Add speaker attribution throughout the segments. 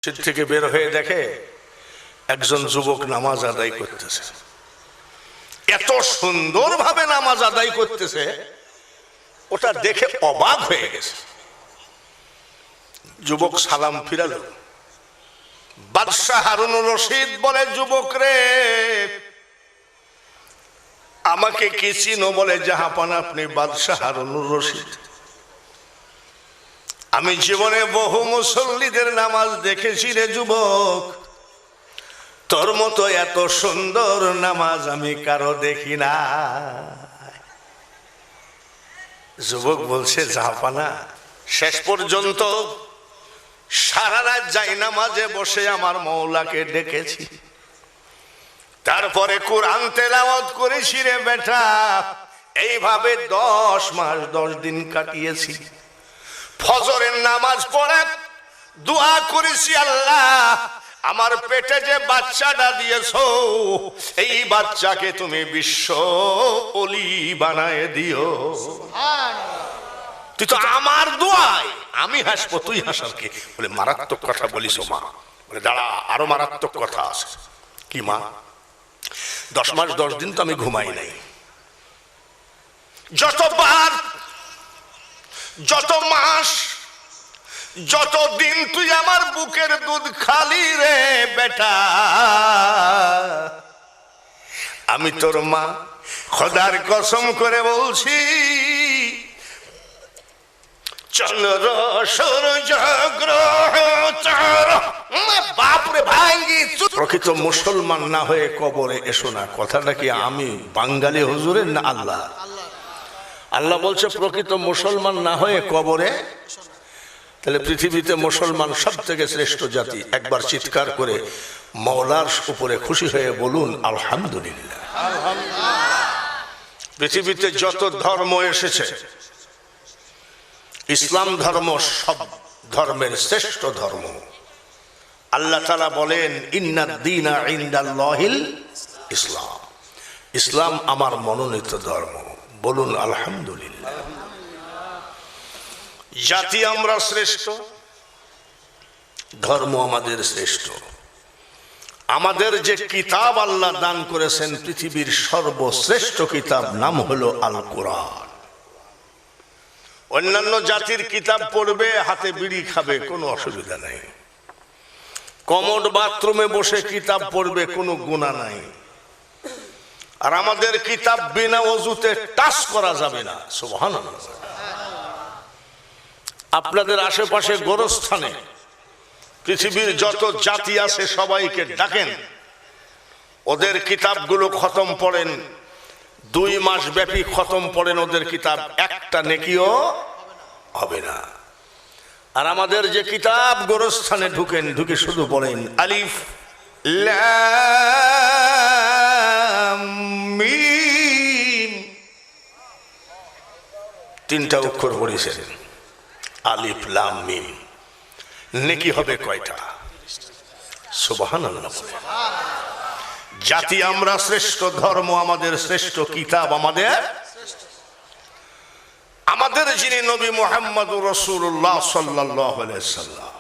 Speaker 1: মসজিদ থেকে বের হয়ে দেখে একজন যুবক নামাজ আদায় করতেছে। এত সুন্দরভাবে নামাজ আদায় করতেছে, ওটা দেখে অবাক হয়ে গেছে। যুবক সালাম ফিরালো। বাদশাহ হারুনুর রশিদ বলে, যুবক রে, আমাকে কি চিনো? বলে, জাহাপানা, আপনি বাদশাহ হারুনুর রশিদ। আমি জীবনে বহু মুসল্লিদের নামাজ দেখেছি রে যুবক, তোর মতো এত সুন্দর নামাজ আমি কারো দেখি না। যুবক বলছে, জাহাপানা, শেষ পর্যন্ত সারা রাত যাই নামাজে বসে আমার মওলাকে ডেকেছি, তারপরে কোরআন তেলাওয়াত করেছি রে বেটা। এইভাবে 10 মাস 10 দিন কাটিয়েছি। ফজরের নামাজ পড়ে দোয়া করেছি, আল্লাহ আমার পেটে যে বাচ্চাটা দিয়েছো, এই বাচ্চাকে তুমি বিশ্ব ওলি বানায় দিও। তুই তো আমার দোয়ায় আমি হাসবো, তুই হাসার কি? বলে, মারাত্মক কথা বলিস মা। বলে, দাঁড়া, আরো মারাত্মক কথা আছে। কি মা? 10 মাস 10 দিন তো আমি ঘুমাই নাই। যতবার, যত মাস, যত দিন তুই আমার বুকের দুধ খালি রে বেটা, আমি তোর মা খোদার কসম করে বলছি, চন্দ্র সূর্য গ্রহ তারা, বাপরে ভাঙ্গি। প্রকৃত মুসলমান না হয়ে কবরে এসো না। কথাটা কি আমি বাঙালি হুজুরের না আল্লাহ? আল্লাহ বলছে প্রকৃত মুসলমান না হয়ে কবরে। তাহলে পৃথিবীতে মুসলমান সব থেকে শ্রেষ্ঠ জাতি। একবার চিৎকার করে মওলার উপরে খুশি হয়ে বলুন আলহামদুলিল্লাহ। পৃথিবীতে যত ধর্ম এসেছে, ইসলাম ধর্ম সব ধর্মের শ্রেষ্ঠ ধর্ম। আল্লাহ তাআলা বলেন, ইন্নাদ দীনা ইনদাল্লাহিল ইসলাম। ইসলাম আমার মনোনীত ধর্ম। বলুন আলহামদুলিল্লাহ। জাতি আমরা শ্রেষ্ঠ, ধর্ম আমাদের শ্রেষ্ঠ। আমাদের যে কিতাব আল্লাহ দান করেছেন, পৃথিবীর সর্বশ্রেষ্ঠ কিতাব, নাম হলো আল কোরআন। অন্যান্য জাতির কিতাব পড়বে, হাতে বিড়ি খাবে, কোনো অসুবিধা নাই। কমোড বাথরুমে বসে কিতাব পড়বে, কোনো গুনাহ নাই। আর আমাদের কিতাব বিনা ওযুতে টাচ করা যাবে না। সুবহানাল্লাহ। আপনাদের আশেপাশে গোরস্থানে পৃথিবীর যত জাতি আছে সবাইকে ডাকেন, ওদের কিতাবগুলো খতম পড়েন, 2 মাস ব্যাপী খতম পড়েন ওদের কিতাব, একটা নেকিও হবে না। আর আমাদের যে কিতাব, গোরস্থানে ঢুকেন, ঢুকে শুধু বলেন আলিফ লাম মিম, 3টা অক্ষর পড়েছেন, আলিফ লাম মিম। নেকি হবে কয়টা? সুবহানাল্লাহ। জাতি আমরা শ্রেষ্ঠ, ধর্ম আমাদের শ্রেষ্ঠ, কিতাব আমাদের। আমাদের যিনি নবী মুহাম্মদুর রাসূলুল্লাহ সাল্লাল্লাহু আলাইহি সাল্লাম,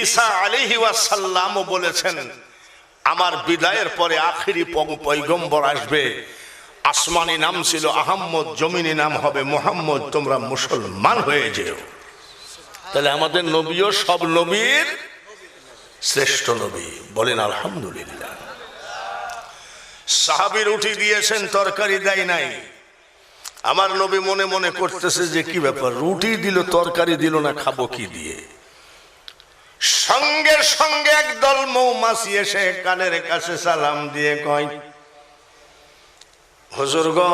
Speaker 1: ঈসা আলাইহি ওয়াসাল্লামও বলেছেন, আমার বিদায়ের পরে আখেরি পয়গম্বর আসবে। আসমানি নাম ছিল আহম্মদ, জমিনি নাম হবে মুহাম্মদ, তোমরা মুসলমান হয়ে যেও। তাহলে আমাদের নবীও সব নবীর শ্রেষ্ঠ নবী। বলেন আলহামদুলিল্লাহ। সাহাবী রুটি দিয়েছেন, তরকারি দেয় নাই। আমার নবী মনে মনে করতেছে যে কি ব্যাপার, রুটি দিল তরকারি দিল না, খাবো কি দিয়ে? সঙ্গে সঙ্গে একদল মৌমাছি এসে কানের কাছে সালাম দিয়ে কয়, হুজুর গো,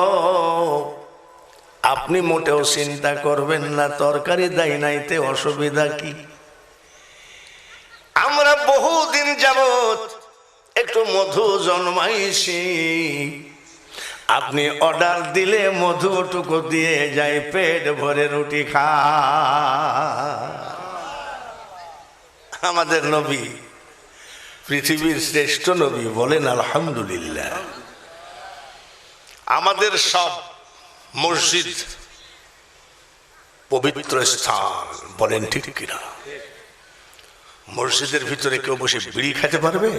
Speaker 1: আপনি মোটেও চিন্তা করবেন না, তরকারি দেয় নাইতে অসুবিধা কি? আমরা বহুদিন যাবত একটু মধু জন্মাইছি, আপনি অর্ডার দিলে মধুটুকু দিয়ে যাই, পেট ভরে রুটি খা। আমাদের নবী পৃথিবীর শ্রেষ্ঠ নবী। বলেন আলহামদুলিল্লাহ। আমাদের সব মসজিদ পবিত্র স্থান। বলেন ঠিক কিনা? মসজিদের ভিতরে কেউ বসে বিড়ি খেতে পারবে?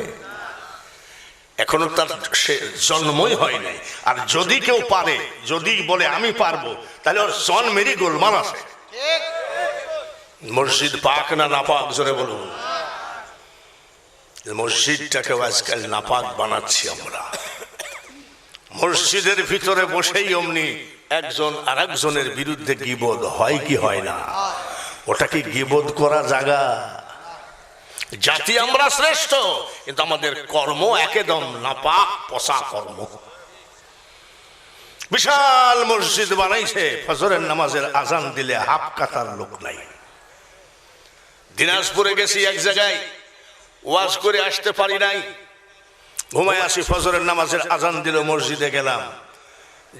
Speaker 1: এখনো তার সে জন্মই হয় নাই। আর যদি কেউ পারে, যদি বলে আমি পারবো, তাহলে ওর জন্মেরই গোলমাল আছে। মসজিদ পাক না নাপাক জোরে বলুন। মসজিদটাকে আজকাল নাপাক বানাচ্ছি আমরা। মসজিদের ভিতরে বসেই অমনি একজন আর একজনের বিরুদ্ধে গীবত হয় কি হয় না? ওটা কি গীবত করা জায়গা? জাতি আমরা শ্রেষ্ঠ, কিন্তু আমাদের কর্ম একদম নাপাক পচা কর্ম। বিশাল মসজিদ বানাইছে, ফজরের নামাজের আজান দিলে হাফ কাতার লোক নাই। দিনাজপুরে গেছি এক জায়গায়, ওয়াজ করে আসতে পারি নাই, ঘুমায় আসি। ফজরের নামাজের আজান দিল, মসজিদে গেলাম,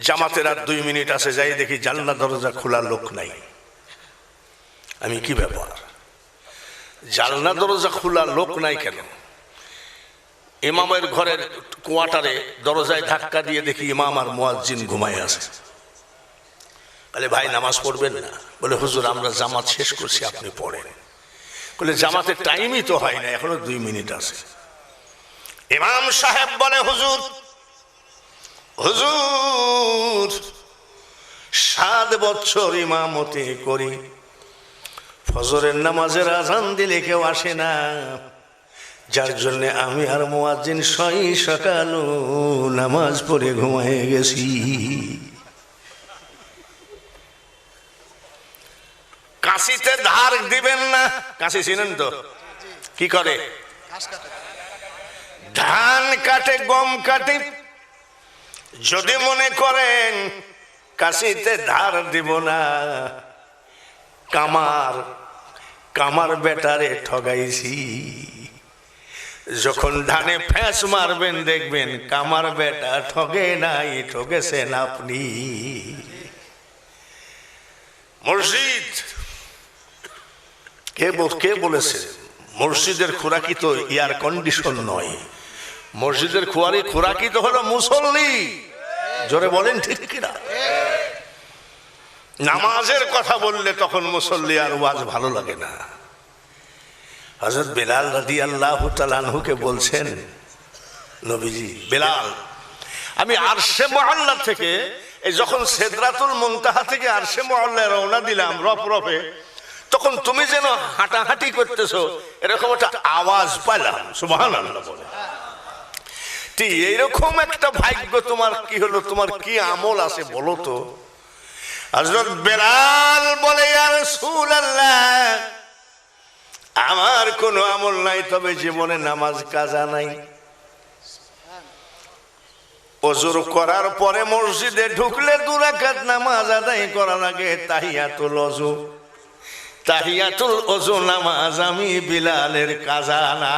Speaker 1: জামাতের আর 2 মিনিট আছে, যাই দেখি জানলা দরজা খোলা, লোক নাই। আমি কি ব্যাপার, জানলা দরজা খোলা, লোক নাই কেন? ইমামের ঘরের কোয়ার্টারে দরজায় ধাক্কা দিয়ে দেখি ইমাম আর মুয়াজ্জিন ঘুমায় আছে। বলে ভাই নামাজ পড়বেন না? বলে হুজুর আমরা জামাত শেষ করছি, আপনি পড়েন। বলে জামাতের টাইমই তো হয় না, এখনো 2 মিনিট আছে। ইমাম সাহেব বলে হুজুর, হুজুর 7 বছর ইমামতি করি, ফজরের নামাজের আজান দিলে কেউ আসে না, যার জন্য আমি আর মুয়াজ্জিন সকাল নামাজ পড়ে ঘুমায় গেছি। কাশিতে ধার দিবেন না? কাশি চিনেন তো? কি করে? ধান কাটে, গম কাটে। যদি মনে করেন কাশিতে ধার দিব না, কামার বেটারে ঠগাইছি। যখন ধানে ফ্যাঁস মারবেন দেখবেন কামার বেটা ঠগে নাই, ঠগেছেন আপনি। মসজিদ কে বলেছে? মসজিদের খোরাকি তো এয়ার কন্ডিশন নয়, মসজিদের খোরাকি তো হলো মুসল্লি। জোরে বলেন ঠিক কিনা? নামাজের কথা বললে তখন মুসল্লি আর ওয়াজ ভালো লাগে না। হযরত বেলাল রাদিয়াল্লাহু তাআলা আনহুকে বলছেন নবীজি, বেলাল আমি আরশে মুআল্লা থেকে, এই যখন সিদরাতুল মুনতাহা থেকে আরশে মুআল্লায় রওনা দিলাম রফে, তখন তুমি যেন হাঁটাহাঁটি করতেছো এরকম একটা আওয়াজ পেলাম। সুবহানাল্লাহ বলে। এইরকম একটা ভাগ্য তোমার কি হলো? তোমার কি আমল আছে বলো তো? হযরত বেলাল বলে ইয়া রাসূলুল্লাহ, আমার কোনো আমল নাই, তবে জীবনে নামাজ কাজা নাই। ওযু করার পরে মসজিদে ঢুকলে 2 রাকাত নামাজ আদায় করার আগে তাহিয়াতুল ওযু, তাহিয়াতুল ওযু নামাজ আমি বিলালের কাজা না।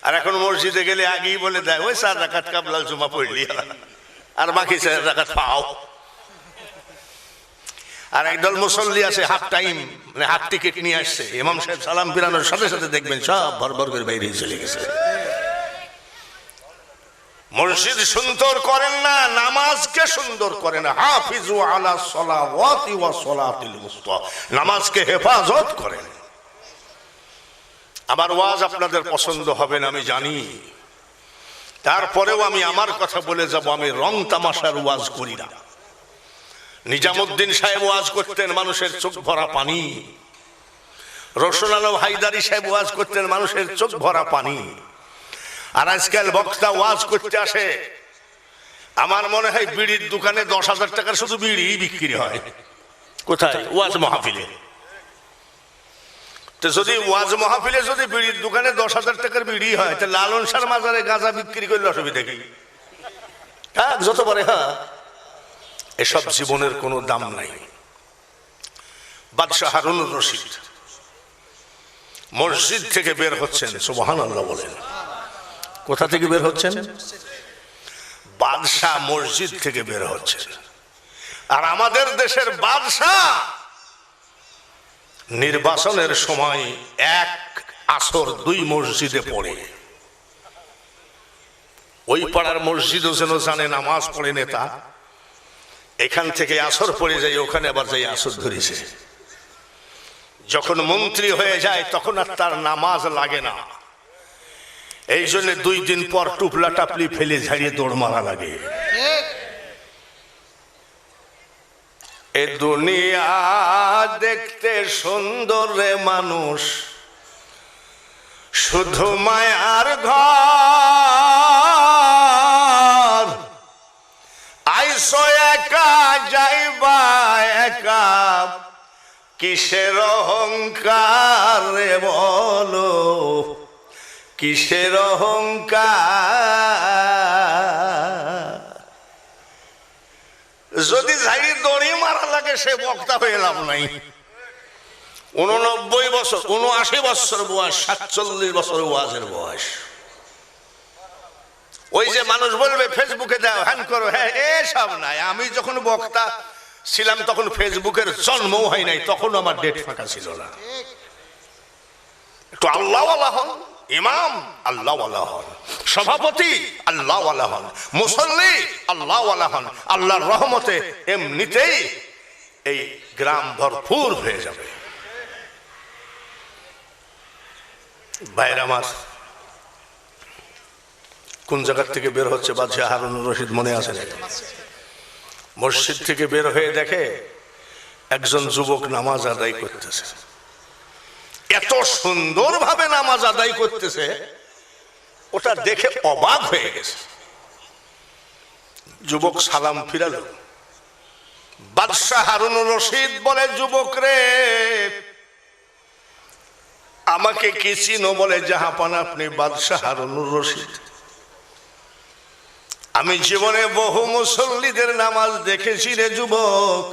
Speaker 1: আর এখন মসজিদে গেলে আগেই বলে দেয় ওই 4 রাকাত কাবলাল জুমা পড়লি, আর বাকি 4 রাকাত পাও। আর একদল মুসল্লি আছে হাফ টাইম, মানে হাফ টিকিট নিয়ে আসছে, ইমাম সাহেব সালাম ফিরানোর সাথে সাথে দেখবেন সব ভরভর করে বাইরে চলে গেছে। মসজিদ সুন্দর করেন না, নামাজকে সুন্দর করেন। হাফিজু আলা সলাওয়াতি ওয়া সলাতিল উসতা, নামাজকে হেফাজত করেন। আমার ওয়াজ আপনাদের পছন্দ হবে না আমি জানি, তারপরেও আমি আমার কথা বলে যাব। আমি রং তামাশার ওয়াজ করি না। নিজামুদ্দিন সাহেব ওয়াজ করতেন, মানুষের চোখ ভরা পানি। রসুল আলম হায়দারি সাহেব ওয়াজ করতেন, মানুষের চোখ ভরা পানি। আর আজকাল বক্তা ওয়াজ করতে আসে, আমার মনে হয় বিড়ির দোকানে 10,000 টাকার শুধু বিড়ি বিক্রি হয়। কোথায়? ওয়াজ মাহফিলে। তো যদি ওয়াজ মাহফিলে যদি বিড়ির দোকানে 10,000 টাকার বিড়ি হয়, তো লালন শাহর মাজারে গাঁজা বিক্রি করলে অসুবিধা কি? হ্যাঁ, যত পারে। হ্যাঁ, এসব জীবনের কোনো দাম নাই। বাদশাহ হারুনুর রশিদ মসজিদ থেকে বের হচ্ছেন, সুবহানাল্লাহ বলেন। কোথা থেকে বের হচ্ছেন? বাদশাহ মসজিদ থেকে বের হচ্ছেন। আর আমাদের দেশের বাদশাহ নির্বাচনের সময় 1 আসর 2 মসজিদে পড়ে। ওই পাড়ার মসজিদও যেন জানে নামাজ পড়ে নেতা, এখান থেকে আসর পড়ে যাই, ওখানে আবার যাই আসর ধরেছে। যখন মন্ত্রী হয়ে যায় তখন আর তার নামাজ লাগে না। এই জন্য 2 দিন পর টুপলা টাপলি ফেলে ঝাড়িয়ে দৌড় মারা লাগে। এ দুনিয়া দেখতে সুন্দর রে মানুষ, শুধু মায়ার ঘর। আইসো একা যাইবা একা, কিসের অহংকার রে বলো, কিসের অহংকার। যদি ঝাড়ি দড়ি মারা লাগে সে বক্তা হয়ে লাভ নাই। 89 বছর 79 বছর বয়স, 47 বছর ওয়াজের বয়স। ওই যে মানুষ বলবে ফেসবুকে দাও হ্যান করো, হ্যাঁ এসব নাই। আমি যখন বক্তা ছিলাম তখন ফেসবুকের জন্মও হয় নাই, তখন আমার ডেট ফাঁকা ছিল না। একটু আল্লাহওয়ালা হন, ইমাম আল্লাহওয়ালা হন, সভাপতি আল্লাহওয়ালা হন, মুসল্লি আল্লাহওয়ালা হন। আল্লাহর রহমতে এমনিতেই এই গ্রাম ভরপুর হয়ে যাবে। ভাইরা আমার, কোন জায়গার থেকে বের হচ্ছে বাদশাহ হারুনুর রশিদ মনে আছে? মসজিদ থেকে বের হয়ে দেখে একজন যুবক নামাজ আদায় করতেছে। এত সুন্দর ভাবে নামাজ আদায় করতেছে, ওটা দেখে অবাক হয়ে গেছে। যুবক সালাম ফিরালো। বাদশাহ হারুনুর রশিদ বলে, যুবক রে, আমাকে কি চিনো? বলে, জাহাপানা আপনি বাদশাহ হারুনুর রশিদ। আমি জীবনে বহু মুসল্লিদের নামাজ দেখেছি রে যুবক,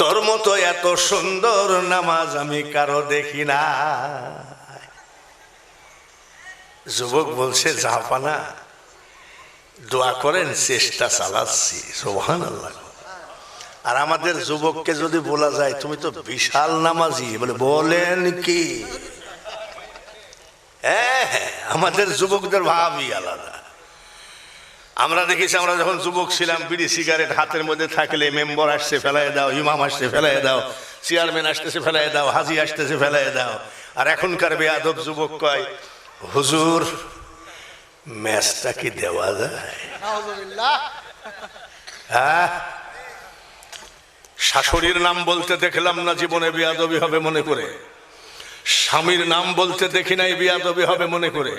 Speaker 1: তোর মতো এত সুন্দর নামাজ আমি কারো দেখি না। যুবক বলছে, জাহাপানা দোয়া করেন, চেষ্টা চালাচ্ছি। সুবহানাল্লাহ। আর আমাদের যুবককে যদি বলা যায় তুমি তো বিশাল নামাজি, বলে বলেন কি? হ্যাঁ, আমাদের যুবকদের ভাবই আলাদা। আমরা দেখেছি, আমরা যখন যুবক ছিলাম, বিড়ি সিগারেট হাতের মধ্যে থাকলে মেম্বার আসছে ফেলাই দাও, ইমাম আসছে ফেলাই দাও, চেয়ারম্যান আসতেছে ফেলাই দাও, হাজি আসতেছে ফেলাই দাও। আর এখনকার বেয়াদব যুবক কয়, হুজুর ম্যাচটা কি দেওয়া যায়? হ্যাঁ, শাশুড়ির নাম বলতে দেখলাম না, জীবনে বেয়াদবি হবে মনে করে। স্বামীর নাম বলতে দেখি নাই, বেয়াদবি হবে মনে করে।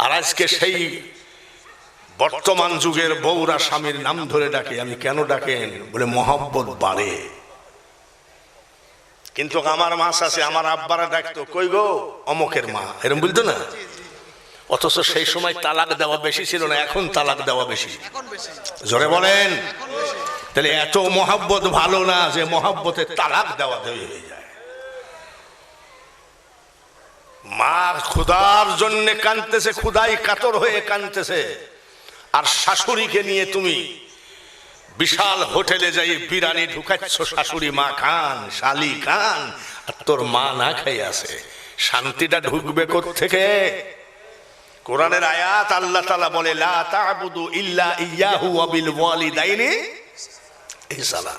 Speaker 1: আর আজকে সেই বর্তমান যুগের বউরা স্বামীর নাম ধরে ডাকে। আমি কেন ডাকেন? বলে মহব্বত বাড়ে। কিন্তু আমার মা আছে, আমার আব্বারা ডাকতো, কই গো অমকের মা, এরকম বলতো না। অথচ সেই সময় তালাক দেওয়া বেশি ছিল না, এখন তালাক দেওয়া বেশি। জোরে বলেন। তাহলে এত মহব্বত ভালো না যে মহব্বতে তালাক দেওয়া হয়ে যায়। মা ক্ষুধার জন্য কাঁদতেছে, ক্ষুধাই কাতর হয়ে কাঁদতেছে, আর শাশুড়িকে নিয়ে তুমি বিশাল হোটেলে যাই বিরিয়ানি ঢুকাচ্ছ, শাশুড়ি মা খান, শালি খান, আর তোর মা না খাই আছে। শান্তিটা ঢুকবে কোত্থেকে? কোরআনের আয়াত, আল্লাহ তাআলা বলে, লা তা'বুদু ইল্লা ইয়াহু ওয়া বিল ওয়ালিদাইনি ইহসানা।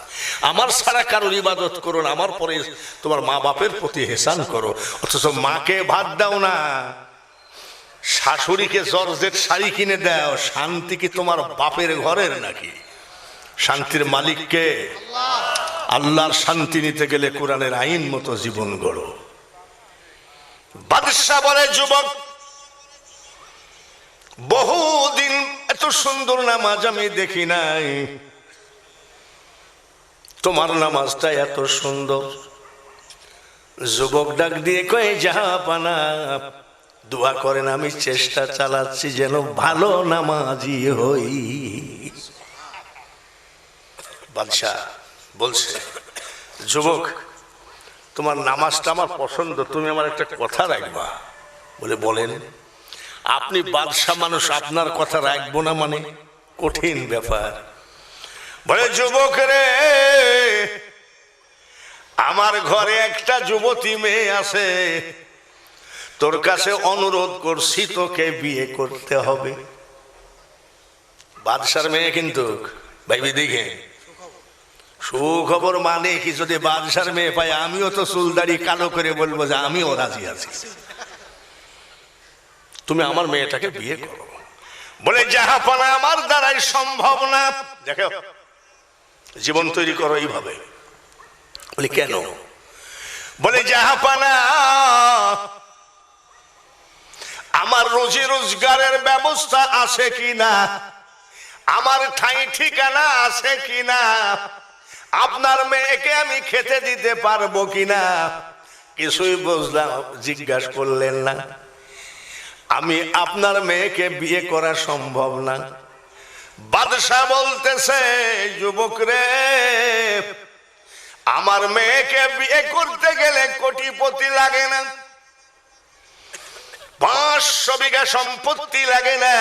Speaker 1: আমার ছাড়া কারোর ইবাদত করো না, আমার পরে তোমার মা বাপের প্রতি ইহসান করো। অথচ মাকে ভাত দাও না, শাশুড়িকে জর্জেট শাড়ি কিনে দাও। শান্তি কি তোমার বাপের ঘরের নাকি? শান্তির মালিককে। আল্লাহর শান্তি নিতে গেলে কোরআনের আইন মতো জীবন গড়ো। বাদশা বলে, যুবক বহুদিন এত সুন্দর নামাজ আমি দেখি নাই, তোমার নামাজটা এত সুন্দর। যুবক ডাক দিয়ে কয়ে, জাহাপানা দোয়া করেন, আমি চেষ্টা চালাচ্ছি যেন ভালো নামাজি হই। বাদশাহ বলছে, যুবক তোমার নামাজটা আমার পছন্দ, তুমি আমার একটা কথা রাখবা। বলে, বলেন। আপনি বাদশাহ মানুষ, আপনার কথা রাখবো না মানে কঠিন ব্যাপার। বলে, যুবক রে, আমার ঘরে একটা যুবতী মেয়ে আছে, তোর কাছে অনুরোধ করছি, তোকে বিয়ে করতে হবে। বাদশার মেয়ে কিন্তু ভাইবি দেখে সুখবর মানে কি, যদি বাদশার মেয়ে পাই আমিও তো চুলদাড়ি কালো করে বলবো যে আমিও রাজি আছি, তুমি আমার মেয়েটাকে বিয়ে করো। বলে জাহাপানা আমার দ্বারাই সম্ভব না। দেখো জীবন তৈরি করো এইভাবে। বলে কেন? বলে জাহাপানা আমার রোজি রোজগারের ব্যবস্থা আছে কিনা, আমার ঠাঁই ঠিকানা আছে কিনা, আপনার মেয়েকে আমি খেতে দিতে পারবো কিনা, কিছুই বুঝলাম জিজ্ঞাসা করলেন না। আমি আপনার মেয়েকে বিয়ে করা সম্ভব না। বাদশা বলতেছে যুবক রে, আমার মেয়েকে বিয়ে করতে গেলে কোটিপতি লাগে না, 500 বিঘা সম্পত্তি লাগে না,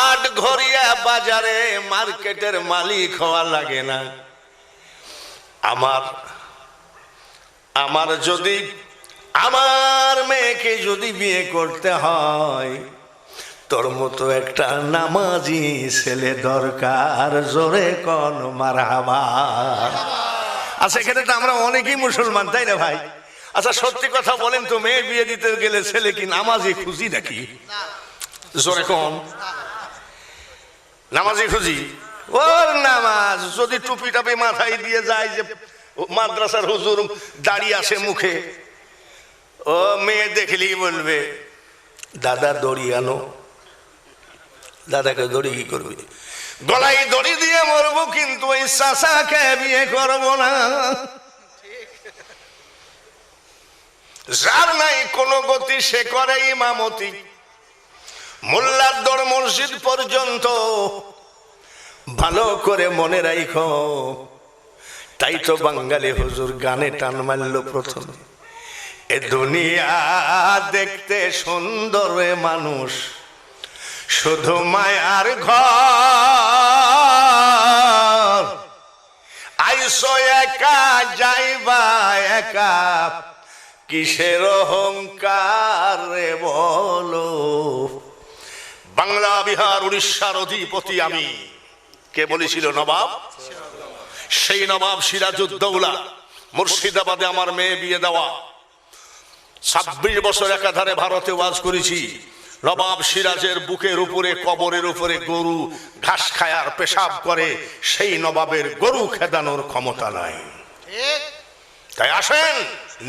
Speaker 1: 8 ঘরিয়া বাজারে মার্কেটের মালিক হওয়া লাগে না। আমার যদি আমার মেয়েকে যদি বিয়ে করতে হয়, তোর মতো একটা নামাজি ছেলে দরকার। জোরে কোন মারহাবা। আচ্ছা এখানে তো আমরা অনেকেই মুসলমান, তাই না ভাই? আচ্ছা সত্যি কথা বলেন তো, মেয়ে বিয়ে দিতে গেলে ছেলে কি নামাজি খুঁজি নাকি? জোরে কোন নামাজি খুঁজি? ওর নামাজ যদি টুপি টাপি মাথায় দিয়ে যায়, যে মাদ্রাসার হুজুর দাঁড়িয়ে আসে মুখে, ও মেয়ে দেখলেই বলবে দাদা দড়ি আনো। দাদাকে দড়ি কি করবি? গলায় দড়ি দিয়ে মরবো, কিন্তু ওই চাচাকে বিয়ে করবো না। যার নাই কোনো গতি সে করে ইমামতি, মোল্লার দর মসজিদ পর্যন্ত। ভালো করে মনে রাখো, তাই তো বাঙালি হুজুর গানে টান মারল প্রথমে, এ দুনিয়া দেখতে সুন্দর মানুষ, শুধু মায়ার ঘর। আইসো একা যাইবা একা, কিসের অহংকার রে বলো। বাংলা বিহার উড়িষ্যার অধিপতি আমি। কে বলেছিল? নবাব। সেই নবাব সিরাজউদ্দৌলা। মুর্শিদাবাদে আমার মেয়ে বিয়ে দেওয়া। 26 বছর একাধারে ভারতে ওয়াজ করেছি। নবাব সিরাজের বুকের উপরে, কবরের উপরে গরু ঘাস খায় আর পেশাব করে, সেই নবাবের গরু খেদানোর ক্ষমতা নাই। তাই আসেন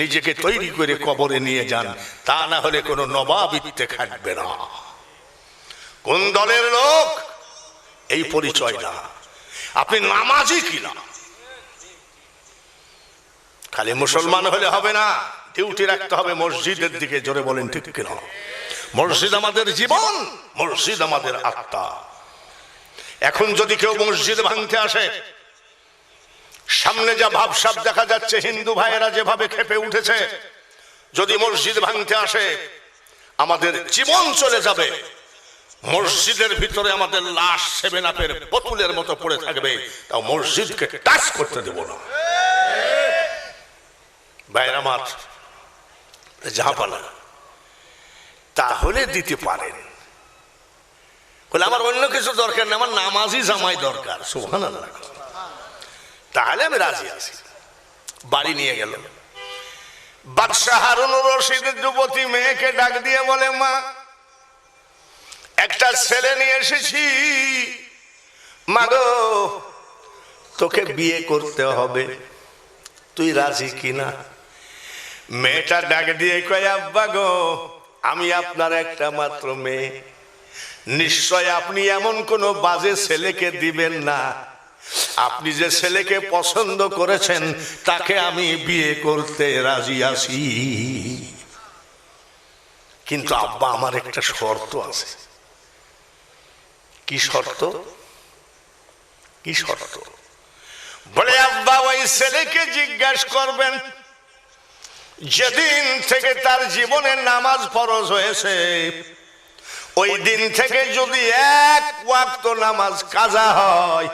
Speaker 1: নিজেকে তৈরি করে কবরে নিয়ে যান, তা না হলে কোনো নবাব ইত্তে খাটবে না। কোন দলের লোক এই পরিচয় না, আপনি নামাজি কিনা। খালি মুসলমান হলে হবে না, ডিউটি রাখতে হবে মসজিদের দিকে। জোরে বলেন ঠিক কিনা? মসজিদ আমাদের জীবন, মসজিদ আমাদের আত্মা। এখন যদি কেউ মসজিদ ভাঙতে আসে, সামনে যা ভাবসাব দেখা যাচ্ছে, হিন্দু ভাইয়েরা যেভাবে খেপে উঠেছে, যদি মসজিদ ভাঙতে আসে আমাদের জীবন চলে যাবে। মসজিদের ভিতরে আমাদের লাশ 7 আপের বোতলের মতো পড়ে থাকবে, তাও মসজিদকে টাচ করতে দেব না। ভাইয়ের আমার জাহাপানা, তাহলে দিতে পারেন। বলে আমার অন্য কিছু দরকার নেই, আমার নামাজি জামাই দরকার। সুবহানাল্লাহ। তাহলে আমি রাজি আছি। বাড়ি নিয়ে গেল। বাদশাহ হারুনুর রশিদের যুবতী মেয়েকে ডাক দিয়ে বলে, মা একটা ছেলে নিয়ে এসেছি, মাগো তোকে বিয়ে করতে হবে, তুই রাজি কিনা? মেয়েটা ডাক দিয়ে কয়, আব্বা গো, আমি আপনার একটা মাত্র মেয়ে, নিশ্চয় আপনি এমন কোন বাজে ছেলেকে দিবেন না। আপনি যে ছেলেকে পছন্দ করেছেন তাকে আমি বিয়ে করতে রাজি আছি, কিন্তু আব্বা আমার একটা শর্ত আছে। কি শর্ত? কি শর্ত? বলে, আব্বা ওই ছেলেকে জিজ্ঞাসা করবেন, যেদিন থেকে তার জীবনে নামাজ ফরজ হয়েছে, ওই দিন থেকে যদি 1 ওয়াক্ত নামাজ কাজা হয়,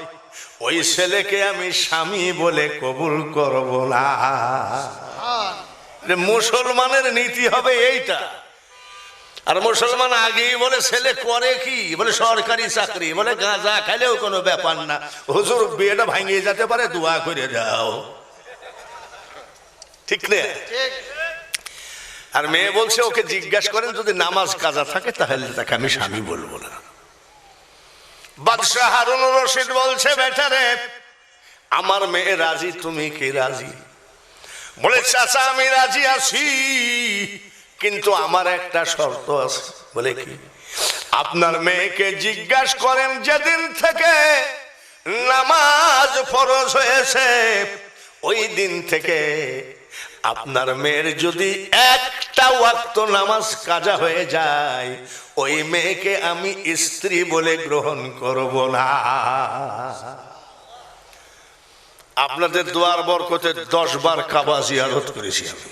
Speaker 1: ওই ছেলেকে আমি স্বামী বলে কবুল করব না। মুসলমানের নীতি হবে এইটা। আর মুসলমান আগেই বলে ছেলে করে কি, বলে সরকারি চাকরি, বলে গাঁজা খাইলেও কোনো ব্যাপার না, হুজুর বিয়েটা ভাঙিয়ে যেতে পারে, দোয়া করে দাও। ঠিক না? আর মেয়ে বলছে ওকে জিজ্ঞাসা করেন যদি নামাজ কাজা থাকে তাহলে তাকে আমি স্বামী বলবো না। বাদশাহ হারুন রশিদ বলছে বেটারে আমার মেয়ে রাজি, তুমি কি রাজি? বলে চাচা আমি রাজি আছি, কিন্তু আমার একটা শর্ত আছে। বলে কি? আপনার মেয়েকে জিজ্ঞাসা করেন যেদিন থেকে নামাজ ফরজ হয়েছে ওই দিন থেকে আপনার মেয়ের যদি একটা ওয়াক্ত নামাজ কাজা হয়ে যায় ওই মেয়েকে আমি স্ত্রী বলে গ্রহণ করব না। আপনাদের দোয়ার বরকতে 10 বার কাবা জিয়ারত করেছি আমি।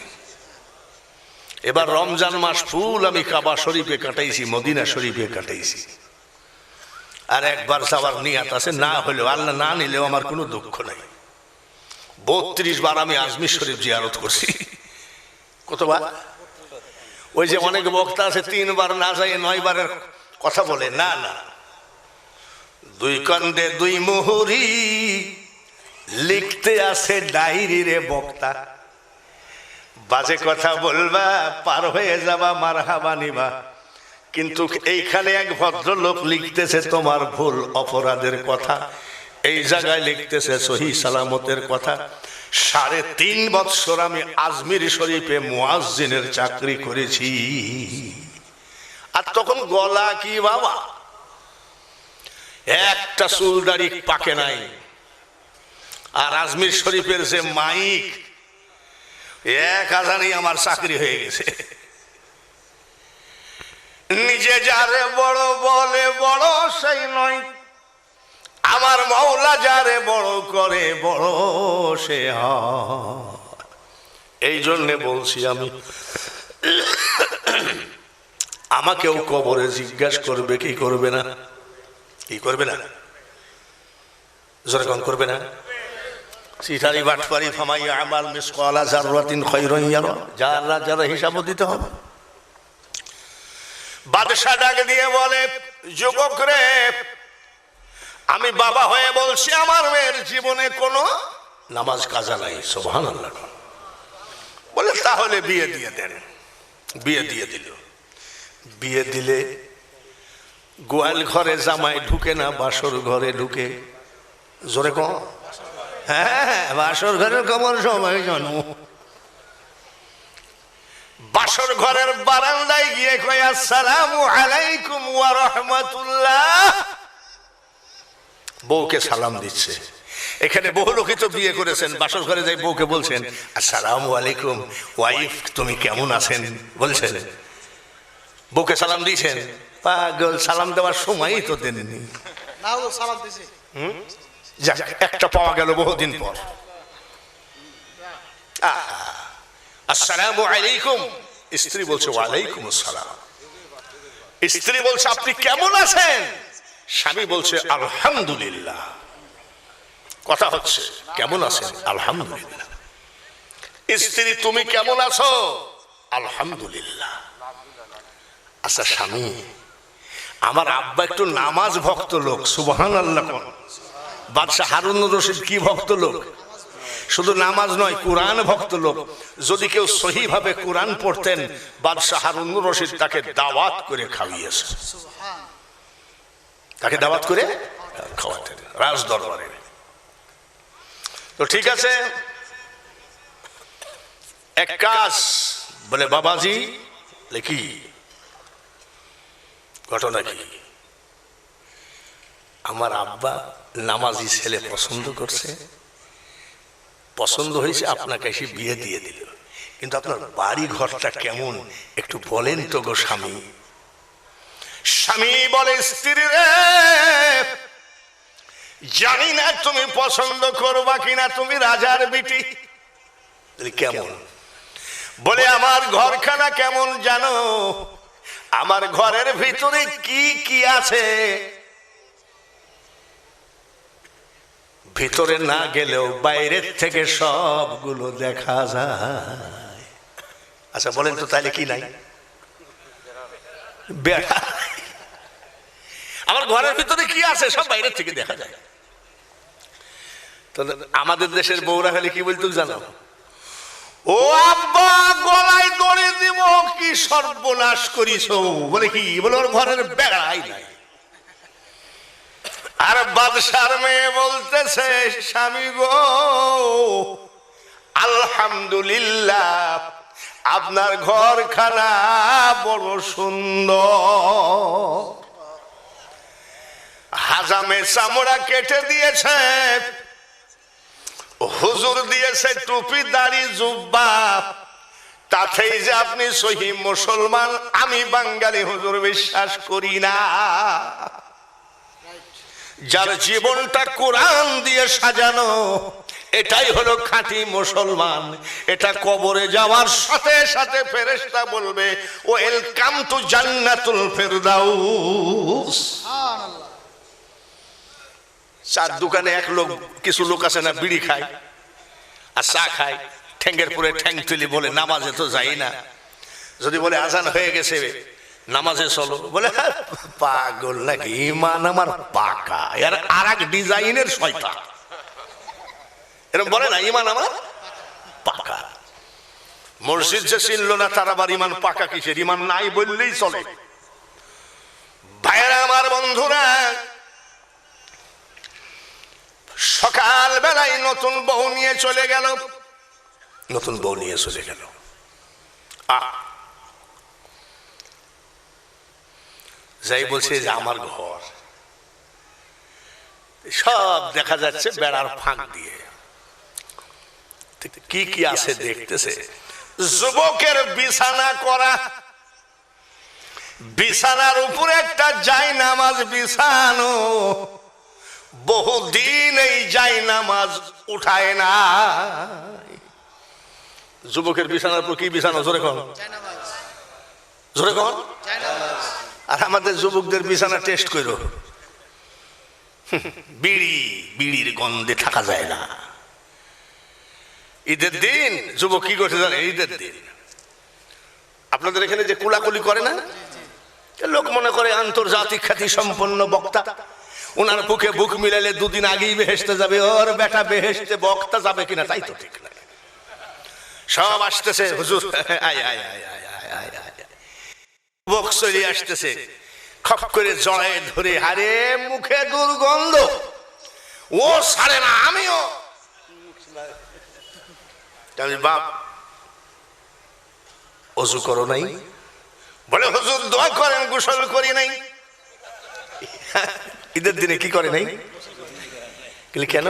Speaker 1: এবার রমজান মাস ফুল আমি কাবা শরীফে কাটাইছি, মদিনা শরীফে কাটাইছি। আর একবার যাওয়ার নিয়াত আছে, না হলেও আল্লাহ না নিলেও আমার কোনো দুঃখ নাই। 32 বার আমি আজমির শরীফ জিয়ারত করছি। কতবার? ওই যে অনেক বক্তা আছে 3 বার না যায় 9 বারের কথা বলে, না না, 2 কান্দে 2 মুহুরি লিখতে আছে ডায়েরি রে বক্তা, বাজে কথা বলবা পার হয়ে যাবা মারহাবা নিবা, কিন্তু এইখানে এক ভদ্রলোক লিখতেছে তোমার ভুল অপরাধের কথা, এই জায়গায় লিখতেছে সহি সালামতের কথা। 3.5 বছর আমি আজমির শরীফে মুয়াজ্জিনের চাকরি করেছি। আর তখন গলা কি বাবা, একটা চুল দাড়ি পাকে নাই। আর আজমির শরীফের যে মাইক, 1 আজানেই আমার চাকরি হয়ে গেছে। নিজে যারে বড় বলে বড় সেই নয়, আমার মাওলা যারে বড় করে বড় সে হয়। এই জন্যে বলছি আমি, আমাকেও কবরে জিজ্ঞাসা করবে কি করবে না? কি করবে না? জোরে করবে না? সিটারি বাটপারি ফামাইয়া আমাল মিসকালা যাররাতিন খায়রান ইয়ারা, যারা যারা হিসাব দিতে হবে। বাদশা ডাক দিয়ে বলে যুবক রে, আমি বাবা হয়ে বলছি আমার মেয়ের জীবনে কোনো নামাজ কাজা নাই। সুবহানাল্লাহ। বলে তাহলে বিয়ে দিয়ে দেন। বিয়ে দিয়ে দিল। বিয়ে দিলে গোয়াল ঘরে জামাই ঢুকে না, বাসর ঘরে ঢুকে। জোরে কম। হ্যাঁ, বাসর ঘরের খবর সবাই জানো। বাসর ঘরের বারান্দায় গিয়ে কয় আসসালামু আলাইকুম ওয়া রাহমাতুল্লাহ। বউকে সালাম দিচ্ছে। এখানে বহু লোকই তো বিয়ে করেছেন, বাসর ঘরে যাই বউকে বলছেন আসসালামু আলাইকুম ওয়াইফ তুমি কেমন আছেন বলছেন, বউকে সালাম দিয়েছেন। পাগল, সালাম দেওয়ার সময়ই তো দেননি। একটা পাওয়া গেল বহুদিন পর। আসসালামু আলাইকুম। স্ত্রী বলছে ওয়ালাইকুম আসসালাম। স্ত্রী বলছে আপনি কেমন আছেন? স্বামী বলছে আলহামদুলিল্লাহ। কথা হচ্ছে কেমন আছেন? আলহামদুলিল্লাহ। স্ত্রী তুমি কেমন আছো? আলহামদুলিল্লাহ। আচ্ছা স্বামী, আমার আব্বা একটু নামাজ ভক্ত লোক। সুবহানাল্লাহ। বাদশা হারুন রশিদ কি ভক্ত লোক? শুধু নামাজ নয়, কোরআন ভক্ত লোক। যদি কেউ সহি ভাবে কোরআন পড়তেন বাদশাহ হারুন রশিদ তাকে দাওয়াত করে খাওয়িয়েছে। তাকে দাওয়াত করে খাওয়াতেন রাজ দরবারে। তো ঠিক আছে, এক কাজ বলে বাবাজি কি ঘটনা কি? আমার আব্বা নামাজি ছেলে পছন্দ করছে, পছন্দ হয়েছে, আপনাকে এসে বিয়ে দিয়ে দিল, কিন্তু আপনার বাড়ি ঘরটা কেমন একটু বলেন তো গো স্বামী। স্বামী বলে স্ত্রী রে, জানি না তুমি পছন্দ করবা কিনা, তুমি রাজার বিটি। কেমন? বলে আমার ঘরখানা কেমন জানো? আমার ঘরের ভিতরে কি কি আছে ভিতরে না গেলেও বাইরের থেকে সবগুলো দেখা যায়। আচ্ছা বলেন তো তাহলে কি নাই? বেড়া আমার ঘরের ভিতরে কি আছে সব বাইরে থেকে দেখা যায়। আমাদের দেশের বউরা খালি কি বলতো জানো, ও আব্বা গলায় দড়ি দিব, কি সর্বনাশ করিস। বলে কি বলে, ওর ঘরের বেড়াই নাই। আর বাদশার মেয়ে বলতেছে, স্বামী গো আলহামদুলিল্লাহ, আপনার ঘরখানা বড় সুন্দর, হাজামে চামড়া কেটে দিয়েছে, হুজুর দিয়েছে টুপি দাড়ি জুব্বা, তাতেই যে আপনি সহি মুসলমান, আমি বাঙালি হুজুর বিশ্বাস করি না। যার জীবনটা কোরআন দিয়ে সাজানো, এটাই হলো খাঁটি মুসলমান। এটা কবরে যাওয়ার সাথে সাথে ফেরেশতা বলবে, ওয়েলকাম টু জান্নাতুল ফেরদাউস। চার দোকানে এক লোক, কিছু লোক আছে না, বিড়ি খায় আর চা খায়, ঠ্যাঙ্গের পরে ঠ্যাং তুলি বলে নামাজে তো যাই না, যদি বলে আজান হয়ে গেছে নামাজে চলো, বলে পাগল নাকি, ইমান আমার পাকা। আর এক ডিজাইনের শয়তান এরকম বলে না, ইমান আমার পাকা। মসজিদ যে চিনল না তার আবার ইমান পাকা কিসের, ইমান নাই বললেই চলে। ভাইয়েরা আমার, বন্ধুরা, সকাল বেলায় নতুন বউ নিয়ে চলে গেল, নতুন বউ নিয়ে চলে গেল। যাই বলছে যে আমার ঘর, সব দেখা যাচ্ছে বেড়ার ফাঁক দিয়ে, কি কি আছে দেখতেছে। যুবকের বিছানা করা, বিছানার উপরে একটা জায়নামাজ বিছানো, বহুদিন এই জায়নামাজ উঠায় না। যুবকের বিছানার উপর কি বিছানো, জোরে কন, জোরে কন। আর আমাদের যুবকদের বিছানা টেস্ট করো, বিড়ি, বিড়ির গন্ধে থাকা যায় না। ঈদের দিন যুবক কি করতে জানে, ঈদের দিন আপনাদের এখানে যে কুলাকুলি করে না, লোক মনে করে আন্তর্জাতিক খ্যাতি সম্পন্ন বক্তা, ওনার বুকে বুক মিলালে দুদিন আগেই বেহেশতে যাবে, ওর বেটা বেহেশতে বক্তা যাবে কিনা তাই তো ঠিক না। সব আসতেছে, হুজুর আয় আয় আয় আয় আয় আয় আয়, বক চলে আসতেছে, খপ করে জড়ায় ধরে, হারে মুখে দুর্গন্ধ, ও ছাড়ে না, আমিও। বাপ অজু করো নাই, বলে হুজুর দোয়া করেন, গোসল করি নাই। ঈদের দিনে কি করে নাই, কেন?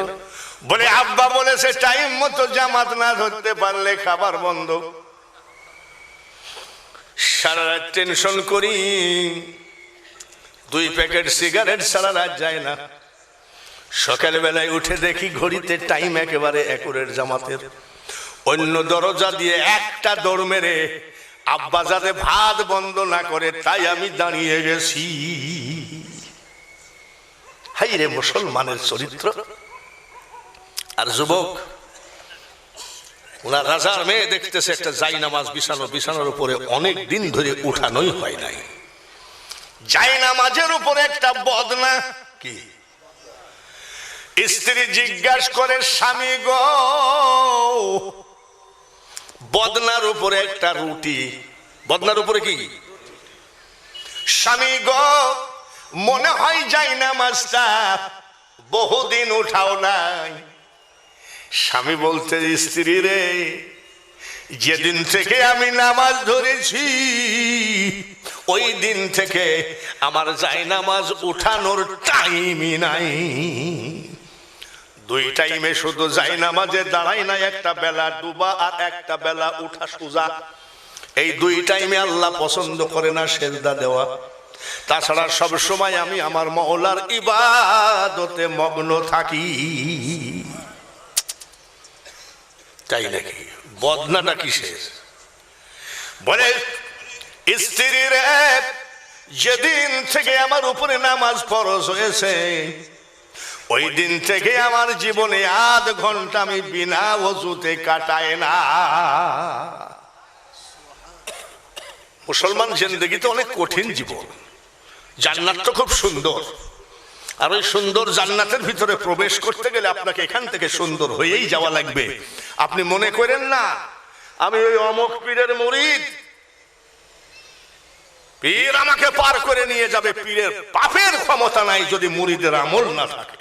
Speaker 1: বলে আব্বা বলেছে টাইম মতো জামাত না ধরতে পারলে খাবার বন্ধ। সারা রাত টেনশন করি, 2 প্যাকেট সিগারেট সারা রাত যায় না। সকাল বেলায় উঠে দেখি ঘড়িতে টাইম একেবারে একুরেট জামাতের। অন্য দরজা দিয়ে একটা দৌড় মেরে আব্বা যাতে ভাত বন্ধ না করে তাই আমি দাঁড়িয়ে গেছি। হাই রে মুসলমানের চরিত্র। আর যুবক, ওনার রাজার মেয়ে দেখতেছে একটা জায়নামাজ বিছানো, বিছানোর উপরে অনেক দিন ধরে উঠানোই হয় নাই। জায়নামাজের উপরে একটা বদনা, কি স্ত্রী জিজ্ঞাসা করে, স্বামী গো বদনার উপরে একটা রুটি, বদনার উপরে কি, স্বামী গো মনে হয় জায়নামাজটা বহুদিন উঠাও নাই। স্বামী বলতে, স্ত্রী রে যেদিন থেকে আমি নামাজ ধরেছি ওই দিন থেকে আমার জায়নামাজ উঠানোর টাইমই নাই। 2 টাইমে শুধু জায়নামাজে দাঁড়াই না, একটা বেলা ডুবা আর একটা বেলা উঠা সোজা। এই 2 টাইমে আল্লাহ পছন্দ করে না সেজদা দেওয়া। তাছাড়া সব সময় আমি আমার মওলার ইবাদতে মগ্ন থাকি। তাই নাকি? বদনাটা কিসের? বলে স্ত্রী রে যেদিন থেকে আমার উপরে নামাজ ফরজ হয়েছে ওই দিন থেকে আমার জীবনে আধ ঘন্টা আমি বিনা ওযুতে কাটাই না। মুসলমান জিন্দেগি তো অনেক কঠিন জীবন, জান্নাত তো খুব সুন্দর, আর ওই সুন্দর জান্নাতের ভিতরে প্রবেশ করতে গেলে আপনাকে এখান থেকে সুন্দর হয়েই যাওয়া লাগবে। আপনি মনে করেন না আমি ওই অমুক পীরের মুরিদ, পীর আমাকে পার করে নিয়ে যাবে। পীরের পাপের ক্ষমতা নাই যদি মুরিদের আমল না থাকে।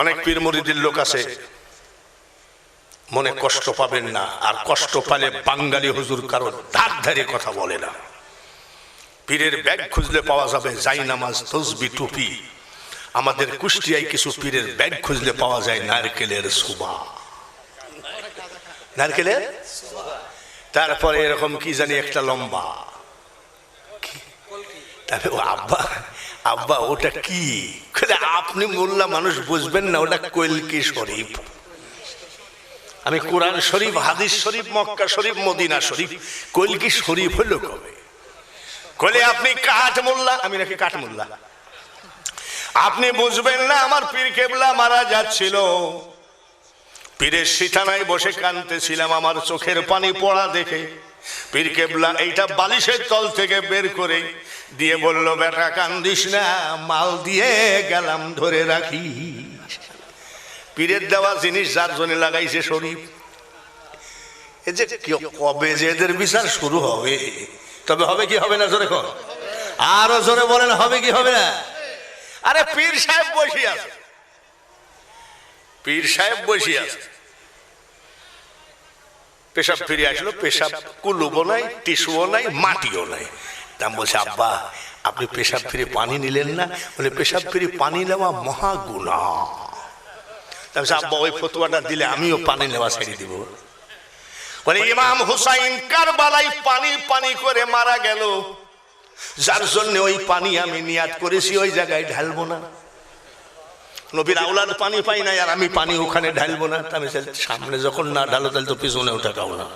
Speaker 1: অনেক পীর মুরিদের লোক আছে, মনে কষ্ট পাবেন না, আর কষ্ট পালে বাঙালি হুজুর কারো ধার ধারে কথা বলে না। পীরের ব্যাগ খুঁজলে পাওয়া যাবে জায়নামাজ, তসবি, টুপি। আমাদের কুষ্টিয়ায় কিছু পীরের ব্যাগ খুঁজলে পাওয়া যায় নারকেলের সুবা, নারকেলের, তারপরে এরকম কি জানি একটা লম্বা, আব্বা আব্বা ওটা কি? আপনি মোল্লা মানুষ বুঝবেন না, ওটা কলকি শরীফ। আমি কোরআন শরীফ, হাদিস শরীফ, মক্কা শরীফ, মদিনা শরীফ, কলকি শরীফ হলো কবে? কলে আপনি কাঠ মোল্লা, আমি নাকি কাঠ মোল্লা। আপনি বুঝবেন না, আমার পীর কেবলা মারা যাচ্ছিল, পীরের সিথানায় বসে কাঁদতেছিলাম, আমার চোখের পানি পড়া দেখে পীর কেবলা এইটা বালিশের তল থেকে বের করে দিয়ে বলল, বেটা কান্দিস না, মাল দিয়ে গেলাম, ধরে রাখি। পীরের দেওয়া জিনিস যার জন্য লাগাইছে শরীফ। এই যে কবে যে এদের বিচার শুরু হবে, তবে হবে কি হবে না জোরে কর, আরো জোরে বলেন, হবে কি হবে না? আরে পীর সাহেব বসে আছে, পীর সাহেব বসে আছে, পেশাব ফিরে আসলো, পেশাব কুলুবও নাই, টিস্যুও নাই, মাটিও নাই। তা বলছে, আব্বা আপনি পেশাব ফিরে পানি নিলেন না? বলে, পেশাব ফিরে পানি নেওয়া মহা গুনাহ। তারপরে আব্বা ওই ফতোয়াটা দিলে আমিও পানি নেওয়া ছেড়ে দিব। বলে, ইমাম হুসাইন কারবালায় পানি পানি করে মারা গেল, যার জন্য ওই পানি আমি নিয়াত করেছি ওই জায়গায় ঢালবো না। নবীর আওলাদ পানি পাই না, আর আমি পানি ওখানে ঢালবো না। আমি সামনে যখন না ঢালো তাহলে তো পিছনে ওঠা খাও না।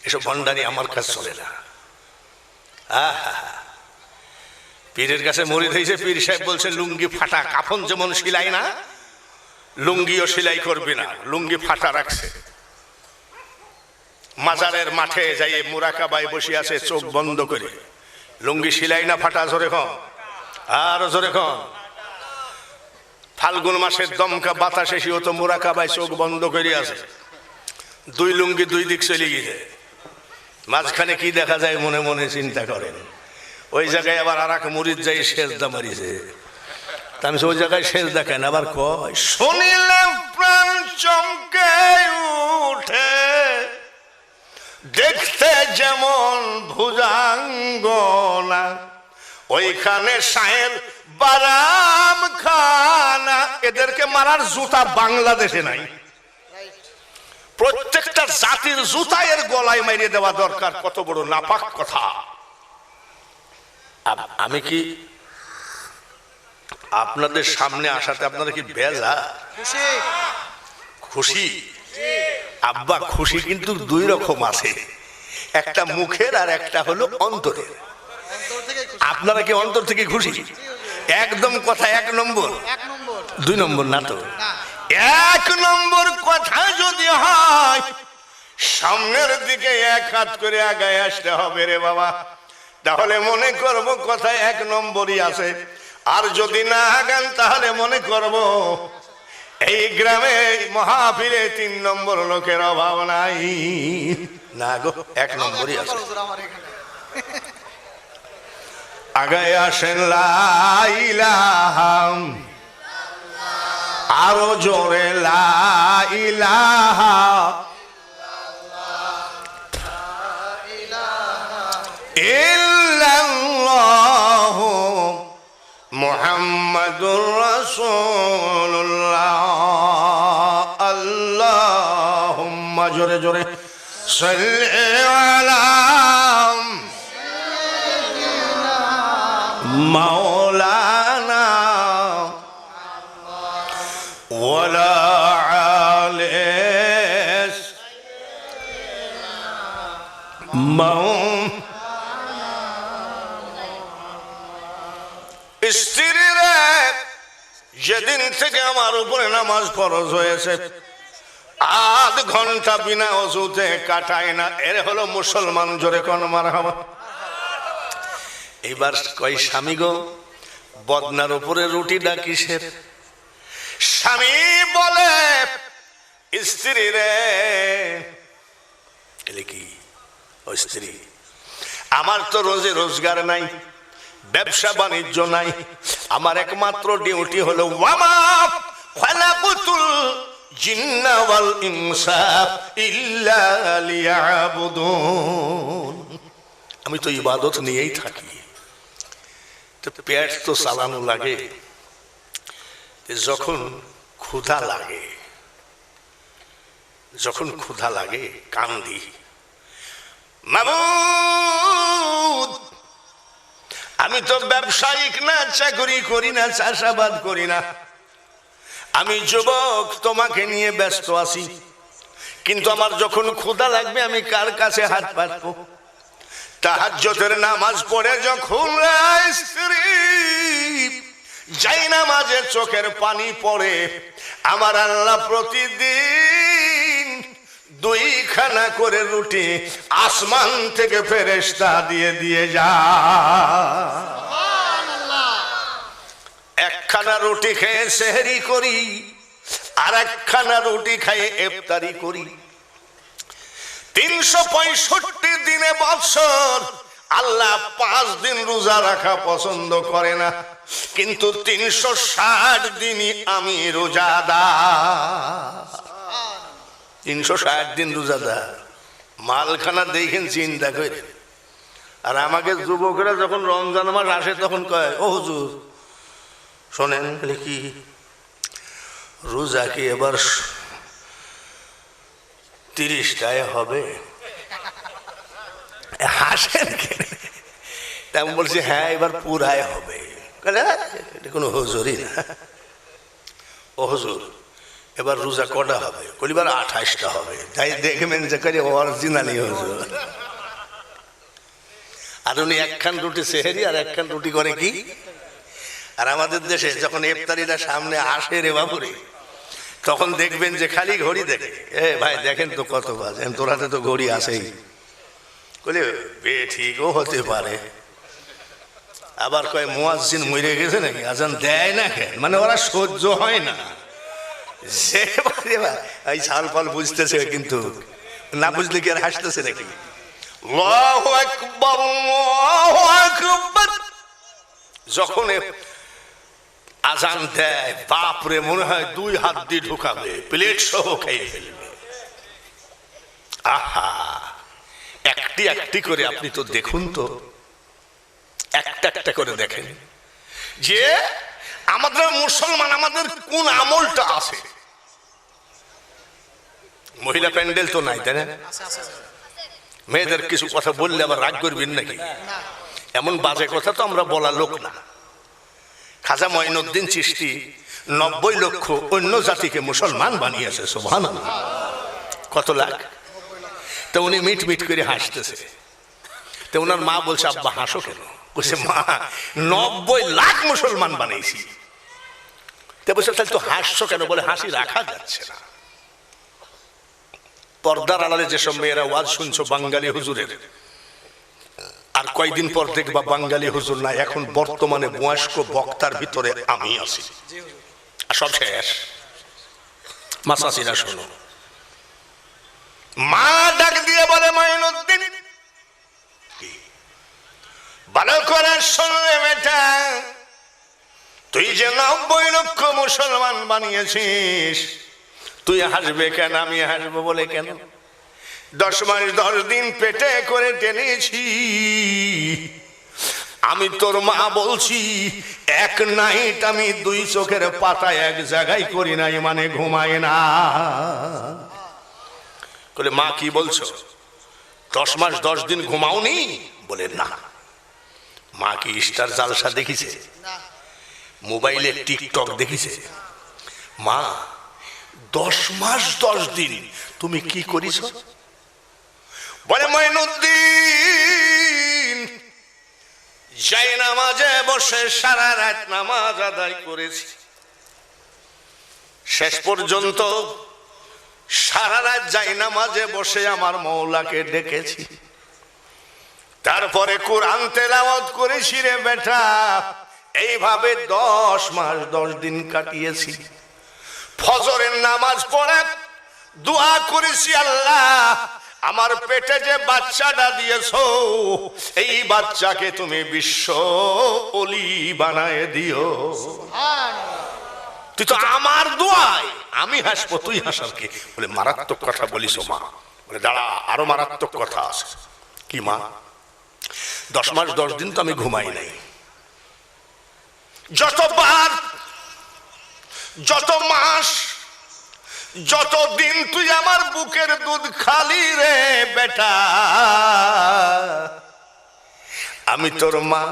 Speaker 1: এসব ভণ্ডারি আমার কাছে চলে না। পীরের কাছে মরিদ হয়েছে, পীর সাহেব বলছে, লুঙ্গি ফাটা, কাফন যেমন সিলাই না, লুঙ্গিও সিলাই করবি না, লুঙ্গি ফাটা রাখছে। মাজারের মাঠে যাই মুরাকাবায় বসে আছে চোখ বন্ধ করে, লুঙ্গি সিলাই না ফাটা? জোরে কন, আর জোরে কন। ফাল্গুন মাসের দমকা বাতাস এসেও তো মুরাকাবায় চোখ বন্ধ করে আছে, দুই লুঙ্গি দুই দিক চলে গিয়ে, মাঝখানে কি দেখা যায় মনে মনে চিন্তা করেন। ওই জায়গায় আবার আর এক মুরিদ যাই সেজদা মারিছে। আমি ওই জায়গায় সেজদা কেন আবার কয়, শুনিলে প্রাণ চমকে উঠে, দেখতে যেমন ভুজাঙ্গনা, ওইখানে সাহেব বারাম খানা। এদেরকে মারার জুতা বাংলাদেশে নাই, প্রত্যেকটা জাতির জুতা এর গলায় মারিয়ে দেওয়া দরকার। কত বড় নাপাক কথা! আমি কি আপনাদের সামনে আসাতে আপনারা কি বেজা খুশি? আব্বা খুশি কিন্তু দুই রকম আছে, একটা মুখের আর একটা হলো অন্তরের। আপনারা কি অন্তর থেকে খুশি? একদম কথা এক নম্বর, দুই নম্বর না তো, এক নম্বর কথা যদি হয়, সামনের দিকে এক হাত করে আগায় আসতে হবে রে বাবা, তাহলে মনে করব কথা এক নম্বরই আছে। আর যদি না আগান তাহলে মনে করব এই গ্রামে মহাবীরে ৩ নম্বর লোকের অভাব নাই। না গো, এক নম্বরই আছে। আগায় আসেন লা ইলাহা, আরো জোরে লা ইলাহা ইল্লাল্লাহু মুহাম্মাদুর রাসূলুল্লাহ। আল্লাহুম্মা, জোরে জোরে, সাল্লি আলা মাওলানা ওয়ালা আলি স্ত্রীরা, যেদিন থেকে আমার উপরে নামাজ ফরজ হয়েছে, আধ ঘন্টা বিনা ওযুতে কাটায় না, এর হলো মুসলমান। জোরে কোন মারহাবা। এইবার কয় স্বামী গো, বদনার উপরে রুটিটা কিসের? স্বামী বলে স্ত্রী রে, কি ও স্ত্রী, আমার তো রোজে রোজগার নাই, ব্যবসা বাণিজ্য নাই, আমার একমাত্র ডিউটি হলো ওয়ামা খালাকুতুল জিন্না ওয়াল ইনসা ইল্লা লিয়াবুদুন। আমি তো ইবাদত নিয়েই থাকি, তো পেট তো চালানো লাগে। যখন ক্ষুধা লাগে, যখন ক্ষুধা লাগে কান্দি, মাবুদ আমি তো ব্যবসায়িক না, চাকরি করি না, চাষাবাদ করি না, আমি যুবক, তোমাকে নিয়ে ব্যস্ত আছি, কিন্তু আমার যখন ক্ষুধা লাগবে আমি কার কাছে হাত পাতবো? তাহাজ্জুদের নামাজ পড়ে যখন স্ত্রী যাই নামাজে চোখের পানি পড়ে, আমার আল্লাহ প্রতিদিন 2 খানা করে রুটি আসমান থেকে ফেরেশতা দিয়ে দিয়ে যায়। একখানা রুটি খেয়ে সেহরি করি, আর একখানা রুটি খেয়ে ইফতারি করি। 365 দিনে বছর আল্লাহ 5 দিন রোজা রাখা পছন্দ করে না, কিন্তু 360 দিনই আমি রোজাদার। 360 দিন রোজাদার। মালখানা দেখেন চিন্তা করে। আর আমাকে যুবকরা যখন রমজান মাস আসে তখন কয়, ও হুজুর শোনেন, কি রোজা কি এবার 30টায় হবে? হাসেন তেমন বলছি, হ্যাঁ এবার পুরায় হবে। এটা কোনো হুজুরই না। ও হুজুর এবার রোজা কটা হবে? কলিবার 28টা হবে। তাই দেখবেন যে করে অরিজিনালি হুজুর। আর উনি একখান রুটি সেহেরি আর একখান রুটি করে কি। আর আমাদের দেশে যখন ইফতারিটা সামনে আসে রে বাবুরে, তখন দেখবেন যে খালি ঘড়ি দেখে, এ ভাই দেখেন তো কত বাজে, তোরাতে তো ঘড়ি আসেই। বলে বে ঠিকও হতে পারে। আবার কয় মুয়াজ্জিন মরে গেছে নাকি, আজান দেয় না কেন? মানে ওরা সহ্য হয় না। এই সাল ফল বুঝতেছে, কিন্তু না বুঝলে কি আর হাসতেছে নাকি? আল্লাহু আকবার, আল্লাহু আকবার। যখন আজান দেয় বাপরে মনে হয় 2 হাত দিয়ে ঢুকাবে, প্লেট সহ খেয়ে ফেলবে। আহা, একটি একটি করে আপনি তো দেখুন তো, একটা একটা করে দেখেন যে আমাদের মুসলমান আমাদের কোন আমলটা আছে। মহিলা প্যান্ডেল তো নাই, তাই না? মেয়েদের কিছু কথা বললে আবার রাগ করবেন নাকি? এমন বাজে কথা তো আমরা বলা লোক না। খাজা মঈনুদ্দিন চিশতি 90 লক্ষ অন্য জাতিকে মুসলমান বানিয়েছে। সুবহানাল্লাহ। কত লাখ? তো উনি মিট মিট করে হাসতেছে। তো ওনার মা বলছে, আব্বা হাসো কেন? বলছে, মা 90 লাখ মুসলমান বানাইছি। তো বলছে, তাহলে তো হাসছো কেন? বলে, হাসি রাখা যাচ্ছে না। পর্দার আড়ালে যেসব মেয়েরা ওয়াজ শুনছো বাঙালি হুজুরের, আর কয়দিন পর দেখবা বাঙালি হুজুর না, এখন বর্তমানে বয়স্ক বক্তার ভিতরে আমি আছি। সব শেষ। মাসাসিরা শোনো, মা ডাক দিয়ে বলে, মঈনুদ্দিন ভালো করে শুনলে বেটা, তুই যে 90 লক্ষ মুসলমান বানিয়েছিস, তুই হাসবে কেন? আমি হাসবো বলে কেন? 10 মাস 10 দিন পেটে করে টেনেছি। আমি তোর মা বলছি, এক নাইট আমি 2 চোখের পাতা এক জায়গায় করি নাই, মানে ঘুমাই না। বলে, মা কি বলছো? 10 মাস 10 দিন ঘুমাওনি? বলে, না। মা কি স্টার জালসা দেখিছে? মোবাইলে টিকটক দেখিছে? মা 10 মাস 10 দিন তুমি কি করিস? বলে, মঈনুদ্দিন যাই নামাজে বসে সারা রাত নামাজ আদায় করেছি। শেষ পর্যন্ত সারা রাত যাই নামাজে বসে আমার মওলাকে ডেকেছি, তারপরে কোরআন তেলাওয়াত করেছি রে বেটা। এইভাবে 10 মাস 10 দিন কাটিয়েছি। ফজরের নামাজ পড়ে দোয়া করেছি, আল্লাহ আমার পেটে যে বাচ্চাটা দিয়েছো এই বাচ্চাকে তুমি বিশ্ব ওলি বানায় দিও। তুই তো আমার দোয়ায় আমি হাসবো, তুই হাসার কি? বলে মারাত্মক কথা বলিস মা। বলে দাঁড়া, আরো মারাত্মক কথা আছে। কি মা? 10 মাস 10 দিন তো আমি ঘুমাই নাই। যতবার, যত মাস, যত দিন তুই আমার বুকের দুধ খালি রে বেটা, আমি তোর মা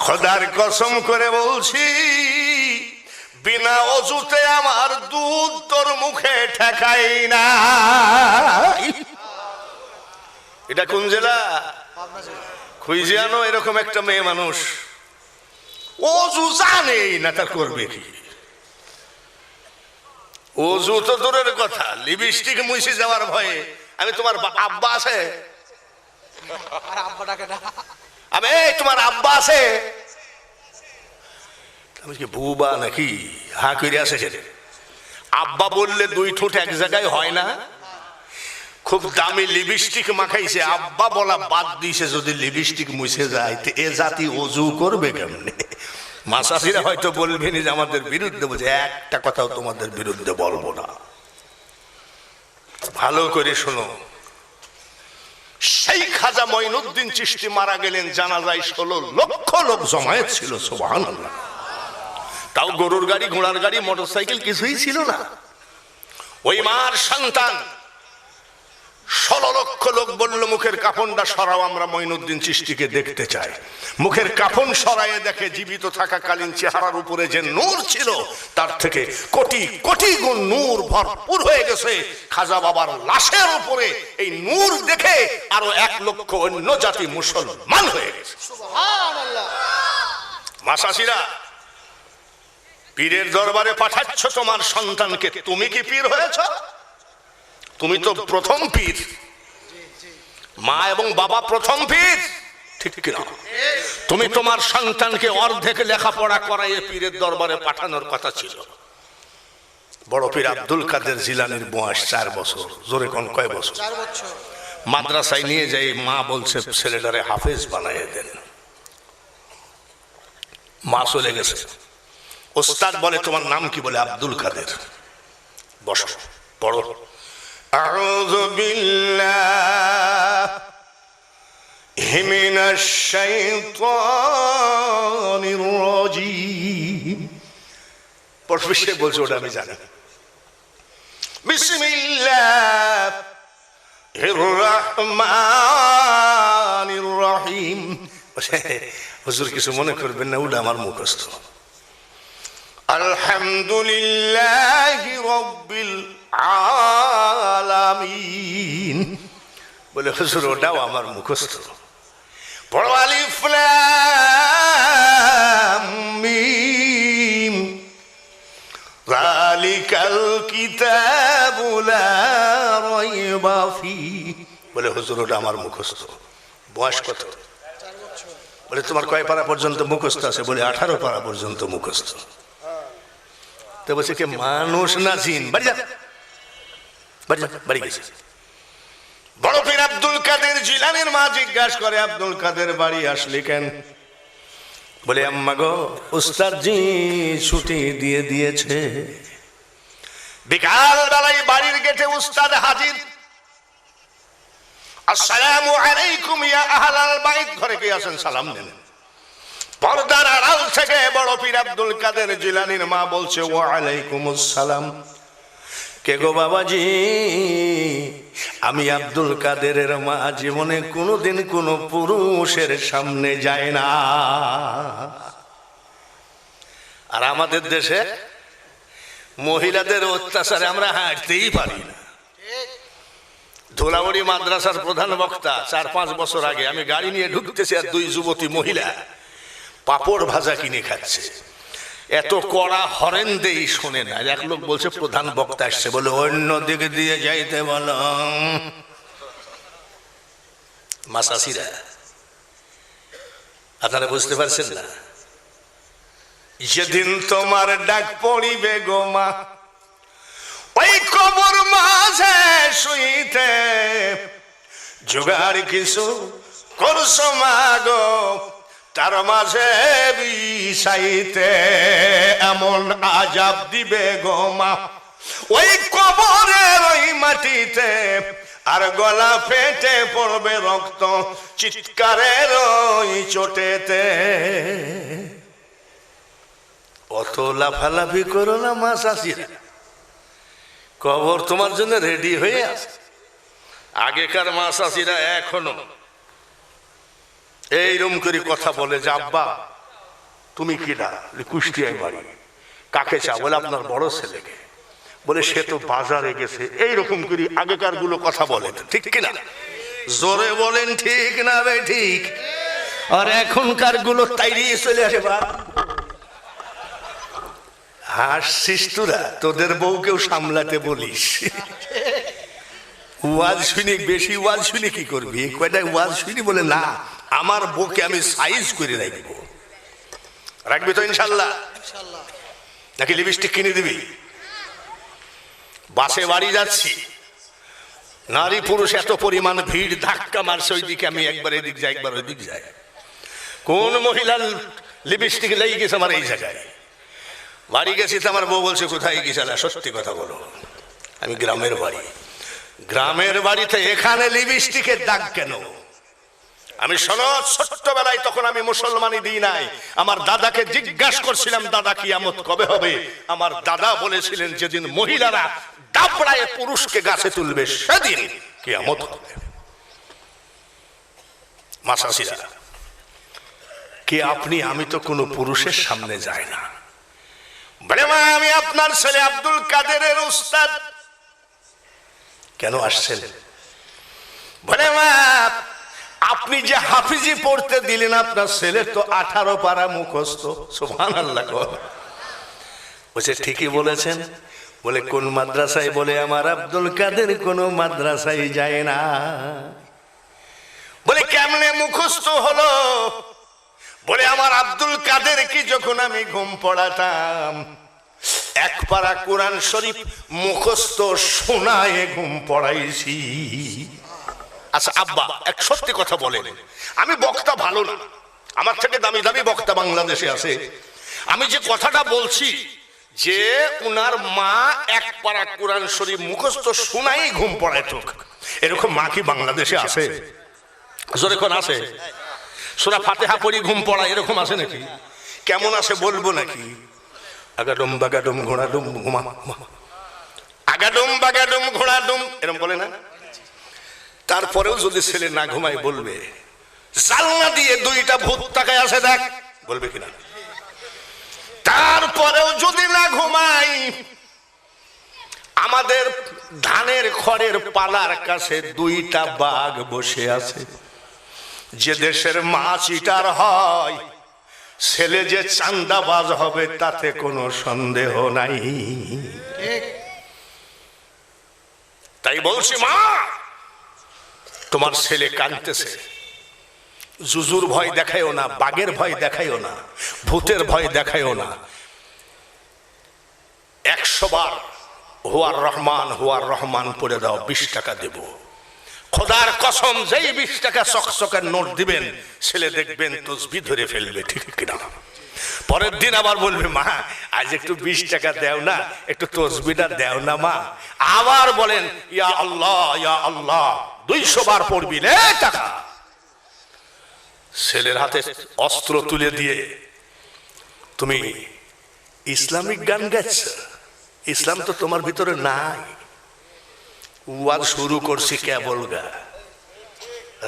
Speaker 1: খোদার কসম করে বলছি, বিনা অজুতে আমার দুধ তোর মুখে ঠেকাই না। এটা কোন জেলা? খুঁজে আনো এরকম একটা মেয়ে মানুষ অজু জানে না, তার করবে কি? অজু তো দূরের কথা, লিপস্টিক মুছে যাওয়ার ভয়ে। আমি তোমার আব্বা আছে? আমি তোমার আব্বা আছে? আমি কি বুবা নাকি? হা করে আছে ছেলে। আব্বা বললে 2 ঠোঁট এক জায়গায় হয় না। খুব দামি লিপস্টিক মাখাইছে, আব্বা বলা বাদ দিয়েছে। যদি লিপস্টিক মুছে যায় তো এ জাতি অজু করবে কেমনে? মাসাসিরা হয়তো বলবেন যে আমাদের বিরুদ্ধে, বলছে একটা কথাও তোমাদের বিরুদ্ধে বলবো না। ভালো করে শোনো, সেই খাজা মঈনুদ্দিন চিশতি মারা গেলেন, জানাজায় 16 লক্ষ লোক জমায়েত ছিল। সুবহানাল্লাহ। তাও গরুর গাড়ি, ঘোড়ার গাড়ি, মোটরসাইকেল কিছুই ছিল না। ওই মার সন্তান 16 লক্ষ লোক বলল, মুখের কাফনটা সরাও, আমরা মঈনুদ্দিন চিশতিকে দেখতে চাই। মুখের কাফন সরাইয়ে দেখে জীবিত থাকাকালীন চেহারার উপরে যে নূর ছিল তার থেকে কোটি কোটি গুণ নূর ভরপুর হয়ে গেছে। খাজা বাবার লাশের উপরে এই নূর দেখে আরো 1 লক্ষ অন্য জাতি মুসলমান হয়ে গেছে। সুবহানাল্লাহ। মাসাসিরা, পীরের দরবারে পাঠাচ্ছ তোমার সন্তানকে, তুমি কি পীর হয়েছ? তুমি তো প্রথম পীর। মা এবং বাবা প্রথম পীর, ঠিক কিনা? তুমি তোমার সন্তানকে অর্ধেক লেখাপড়া করাইয়ে পীরের দরবারে পাঠানোর কথা ছিল। বড় পীর আব্দুল কাদের জিলানীর বয়স 4 বছর। জোরে কোন কয় বছর? 4 বছর। মাদ্রাসায় নিয়ে যাই, মা বলছে ছেলেটারে হাফেজ বানাইয়ে দেন। মা চলে গেছে। ওস্তাদ বলে তোমার নাম কি? বলে আব্দুল কাদের। বসো, পড়ো। আউযু বিল্লাহি মিনাশ শাইতানির রাজীম। পড়বে সে বলছে ওটা আমি জানি। বিসমিল্লাহির রাহমানির রহিম। হুজুর কিছু মনে করবেন না, ওটা আমার মুখস্থ। আলহামদুলিল্লাহি রাব্বিল আলামিন। বলে হুজুর ওটাও আমার মুখস্থ। পড়ো আলিফ লাম মিম যালিকাল কিতাবু লা রাইবা ফীহি। বলে হুজুর ওটা আমার মুখস্থ। বয়স কত? 4 বছর। বলে তোমার কয় পারা পর্যন্ত মুখস্থ আছে? বলে 18 পারা পর্যন্ত মুখস্থ। তো বলছে কে মানুষ না জিন? বাড়ি যা, বাড়ি যা, বাড়ি গেছে। বড় পীর আব্দুল কাদের জিলানীর মা জিজ্ঞাসা করে, আব্দুল কাদের বাড়ি আসলি কেন? বলে আম্মা গো, উস্তাদ জি ছুটি দিয়ে দিয়েছে। বিকাল বেলায় বাড়ির গেটে উস্তাদ হাজির। আসসালামু আলাইকুম ইয়া আহলাল বাইত। ঘরে কে আছেন? সালাম দেন। পর্দার আড়াল থেকে বড় পীর আব্দুল কাদের জিলানীর মা বলছে, ওয়া আলাইকুমুস সালাম। কে গো বাবাজি? আমি আব্দুল কাদেরের মা জীবনে কোনোদিন কোনো পুরুষের সামনে যায় না। আর আমাদের দেশে মহিলাদের অত্যাচারে আমরা হাঁটতেই পারি না। ধুলাউড়ি মাদ্রাসার প্রধান বক্তা 4-5 বছর আগে আমি গাড়ি নিয়ে ঢুকতেছি, আর 2 যুবতী মহিলা পাপড় ভাজা কিনে খাচ্ছে। এত কড়া হরেন দেই শোনে না। এক লোক বলছে প্রধান বক্তা আসছে, বলে অন্য দিকে দিয়ে যাইতে বলো। মাসাসিরা আপনারা বুঝতে পারছেন না? যেদিন তোমার ডাক পড়িবে গো মা, ওই কবর মাঝে শুইতে জোগাড় কিছু করছো মা গো, তার মাঝে বিষাইতে এমন আজাব দিবে গো মা, ওই কবরের ওই মাটিতে আর গলা ফেটে পড়বে রক্ত চিৎকারের ওই চোটেতে। অত লাফালাফি করো না মা চাষিরা, কবর তোমার জন্য রেডি হয়ে আছে। আগেকার মা চাষিরা এখনো এইরকম করে কথা বলে যে আব্বা তুমি কিনা, কুষ্টিয়ায় বাড়ি, কাকে চা, বলে আপনার বড় ছেলেকে, বলে সে তো বাজারে গেছে, এইরকম করে আগেকার গুলো কথা বলে, ঠিক কিনা? জোরে বলেন ঠিক না বে ঠিক? আর এখনকার গুলো তাইরিয়ে চলে আসে। হাসছিস তোরা, তোদের বউকেও সামলাতে বলিস। ওয়াজ শুনি, বেশি ওয়াজ শুনি কি করবি? কয়টাই ওয়াজ শুনি বলে না, আমার বউকে আমি সাইজ করে রাখবো। রাখবি তো ইনশাল্লাহ? নাকি লিপস্টিক কিনে দিবি? বাসে বাড়ি যাচ্ছি, নারী পুরুষ এত পরিমাণ ভিড়, ধাক্কা মারছে ওইদিকে, আমি একবার এদিক যাই একবার ওইদিক যাই। কোন মহিলার লিপস্টিক লেগে গেছে আমার এই জায়গায়। বাড়ি গেছি তো আমার বউ বলছে কোথায় গেছিল, সত্যি কথা বলো। আমি গ্রামের বাড়ি, গ্রামের বাড়িতে এখানে লিপস্টিকের দাগ কেন? আমি সনদ ছোট্টবেলায়, তখন আমি মুসলমানই দিই নাই, আমার দাদাকে জিজ্ঞাসা করছিলাম দাদা কিয়ামত কবে হবে? আমার দাদা বলেছিলেন যেদিন মহিলারা দাবড়ায় পুরুষকে গাছে তুলবে সেদিন কিয়ামত হবে। মাসাসিরা কে আপনি? আমি তো কোনো পুরুষের সামনে যাই না। বলে মা আমি আপনার ছেলে আব্দুল কাদেরের উস্তাদ। কেন আসছেন? বলে মা আপনি যে হাফিজি পড়তে দিলেন আপনার ছেলে তো 18 পারা মুখস্থ। সুবহানাল্লাহ। বলছে ঠিকই বলেছেন। বলে কোন মাদ্রাসায়? বলে আমার আব্দুল কাদের কোন মাদ্রাসায় যায় না। বলে কেমনে মুখস্থ হলো? বলে আমার আব্দুল কাদের কি যখন আমি ঘুম পড়াতাম, এক পারা কোরআন শরীফ মুখস্থ শোনায় ঘুম পড়াইছি। আচ্ছা আব্বা এক সত্যি কথা বলেন, আমি বক্তা ভালো না, আমার থেকে দামি দামি বক্তা বাংলাদেশে আছে। আমি যে কথাটা বলছি যে উনার মা এক পারা কোরআন শরীফ মুখস্থ শোনাই ঘুম পড়ায়, তো এরকম মা কি বাংলাদেশে আছে? জোরে কোন আছে? সূরা ফাতিহা পড়ি ঘুম পড়া এরকম আছে নাকি? কেমন আছে বলবো নাকি? আগাডুম বাগাডুম ঘোড়াডুম ঘুমা, আগাডুম বাগাডুম ঘোড়াডুম এরকম বলে না? তারপরেও যদি ছেলে না ঘুমায় বলবে জানলা দিয়ে 2টা ভূত তাকায় আছে দেখ, বলবে কিনা? তারপরেও যদি না ঘুমাই, আমাদের ধানের খড়ের পালার কাছে 2টা বাঘ বসে আছে। যে দেশের মাছ ইটার হয়, ছেলে যে চান্দাবাজ হবে তাতে কোনো সন্দেহ নাই। তাই বলছি মা তোমার ছেলে কাঁদতেছে, জুজুর ভয় দেখায়ও না, বাঘের ভয় দেখায়ও না, ভূতের ভয় দেখায়ও না। 100 বার হুয়ার রহমান পড়ে দাও, 20 টাকা দেব। খোদার কসম যেই 20 টাকা চকচকের নোট দিবেন, ছেলে দেখবেন তসবিহ ধরে ফেলবে, ঠিক কিনা? পরের দিন আবার বলবে মা আজ একটু 20 টাকা দেও না, একটু তসবিহটা দেও না মা। আবার বলেন ইয়া আল্লাহ 200 বার পড়বি রে টাকা। ছেলের হাতে অস্ত্র তুলে দিয়ে তুমি ইসলামিক গান গাইছ, ইসলাম তো তোমার ভিতরে নাই। ওয়াজ শুরু করছি কেবল গা,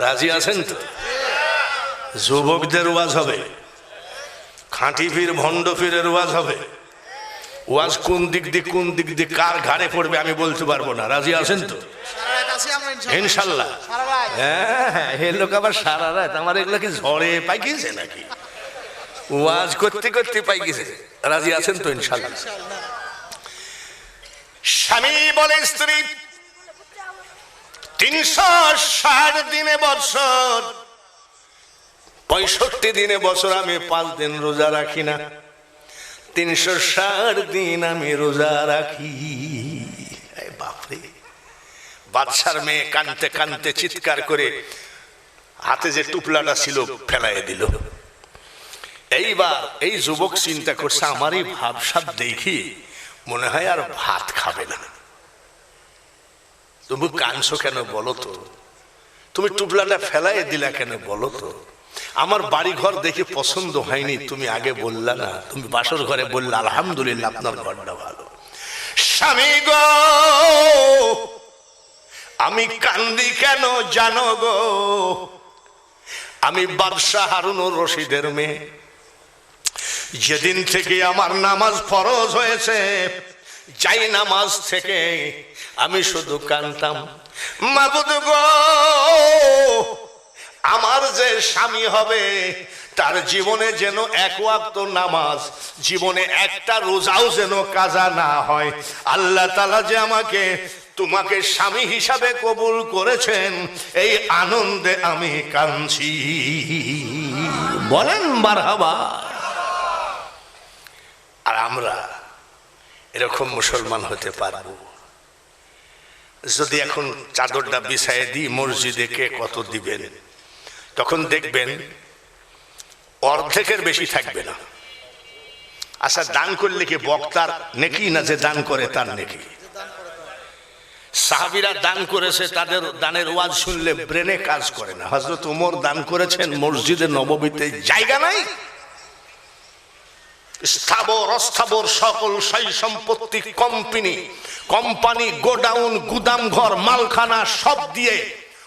Speaker 1: রাজি আছেন তো? যুবকদের ওয়াজ হবে, খাঁটি পীর ভণ্ড পীরের ওয়াজ হবে। ওয়াজ কোন দিক দিয়ে কার ঘাড়ে পড়বে আমি বলতে পারবো না। রাজি আছেন তো? ইনশাল্লাহ। হ্যাঁ, এ লোক আবার সারা রাত, আমার এগুলো কি ঝড়ে পাইছে নাকি? ওয়াজ করতে করতে পাই গেছে। রাজি আছেন তো ইনশাআল্লাহ? স্বামী বলে স্ত্রী 360 দিনে বছর, 65 দিনে বছর আমি 5 দিন রোজা রাখি না, 360 দিন আমি রোজা রাখি। বাপরে! বাদশার মেয়ে কানতে কানতে চিৎকার করে হাতে যে টুপলাটা ছিল ফেলাই দিল। এইবার এই যুবক চিন্তা করছে, আমারই ভাবসাব দেখি মনে হয় আর ভাত খাবে না। তুমি কানছো কেন বলো তো? তুমি টুপলাটা ফেলাই দিলা কেন বলো তো? আমার বাড়ি ঘর দেখে পছন্দ হয়নি, তুমি আগে বললা না? তুমি বাসর ঘরে বললা আলহামদুলিল্লাহ আপনার ঘরটা ভালো। স্বামী গো, আমি কান্দি কেন জানো গো? আমি বাদশাহ হারুনুর রশিদের মেয়ে। যেদিন থেকে আমার নামাজ ফরজ হয়েছে, যাই নামাজ থেকে আমি শুধু কাঁদতাম, মাবুদ গো, আমার যে স্বামী হবে তার জীবনে যেন এক ওয়াক্ত নামাজ, জীবনে একটা রোজাও যেন কাজা না হয়। আল্লাহ তাআলা যে আমাকে তোমাকে স্বামী হিসাবে কবুল করেছেন, এই আনন্দে আমি কাঁদছি। বলেন মারহাবা। আর আমরা এরকম মুসলমান হতে পারবো যদি এখন চাদরটা বিছায়ে দিই মসজিদে, কে কত দিবেন? তখন দেখবেন অর্ধেকের বেশি থাকবে না। আচ্ছা, দান করলে কি বক্তার নেকি না যে দান করে তার নেকি? সাহাবীরা দান করেছে, তাদের দানের ওয়াজ শুনলে ব্রেনে কাজ করে না। হযরত ওমর দান করেছেন, মসজিদে নববীতে জায়গা নাই, স্থাবর অস্থাবর সকল সয় সম্পত্তি, কোম্পানি, গোডাউন, গুদাম ঘর, মালখানা সব দিয়ে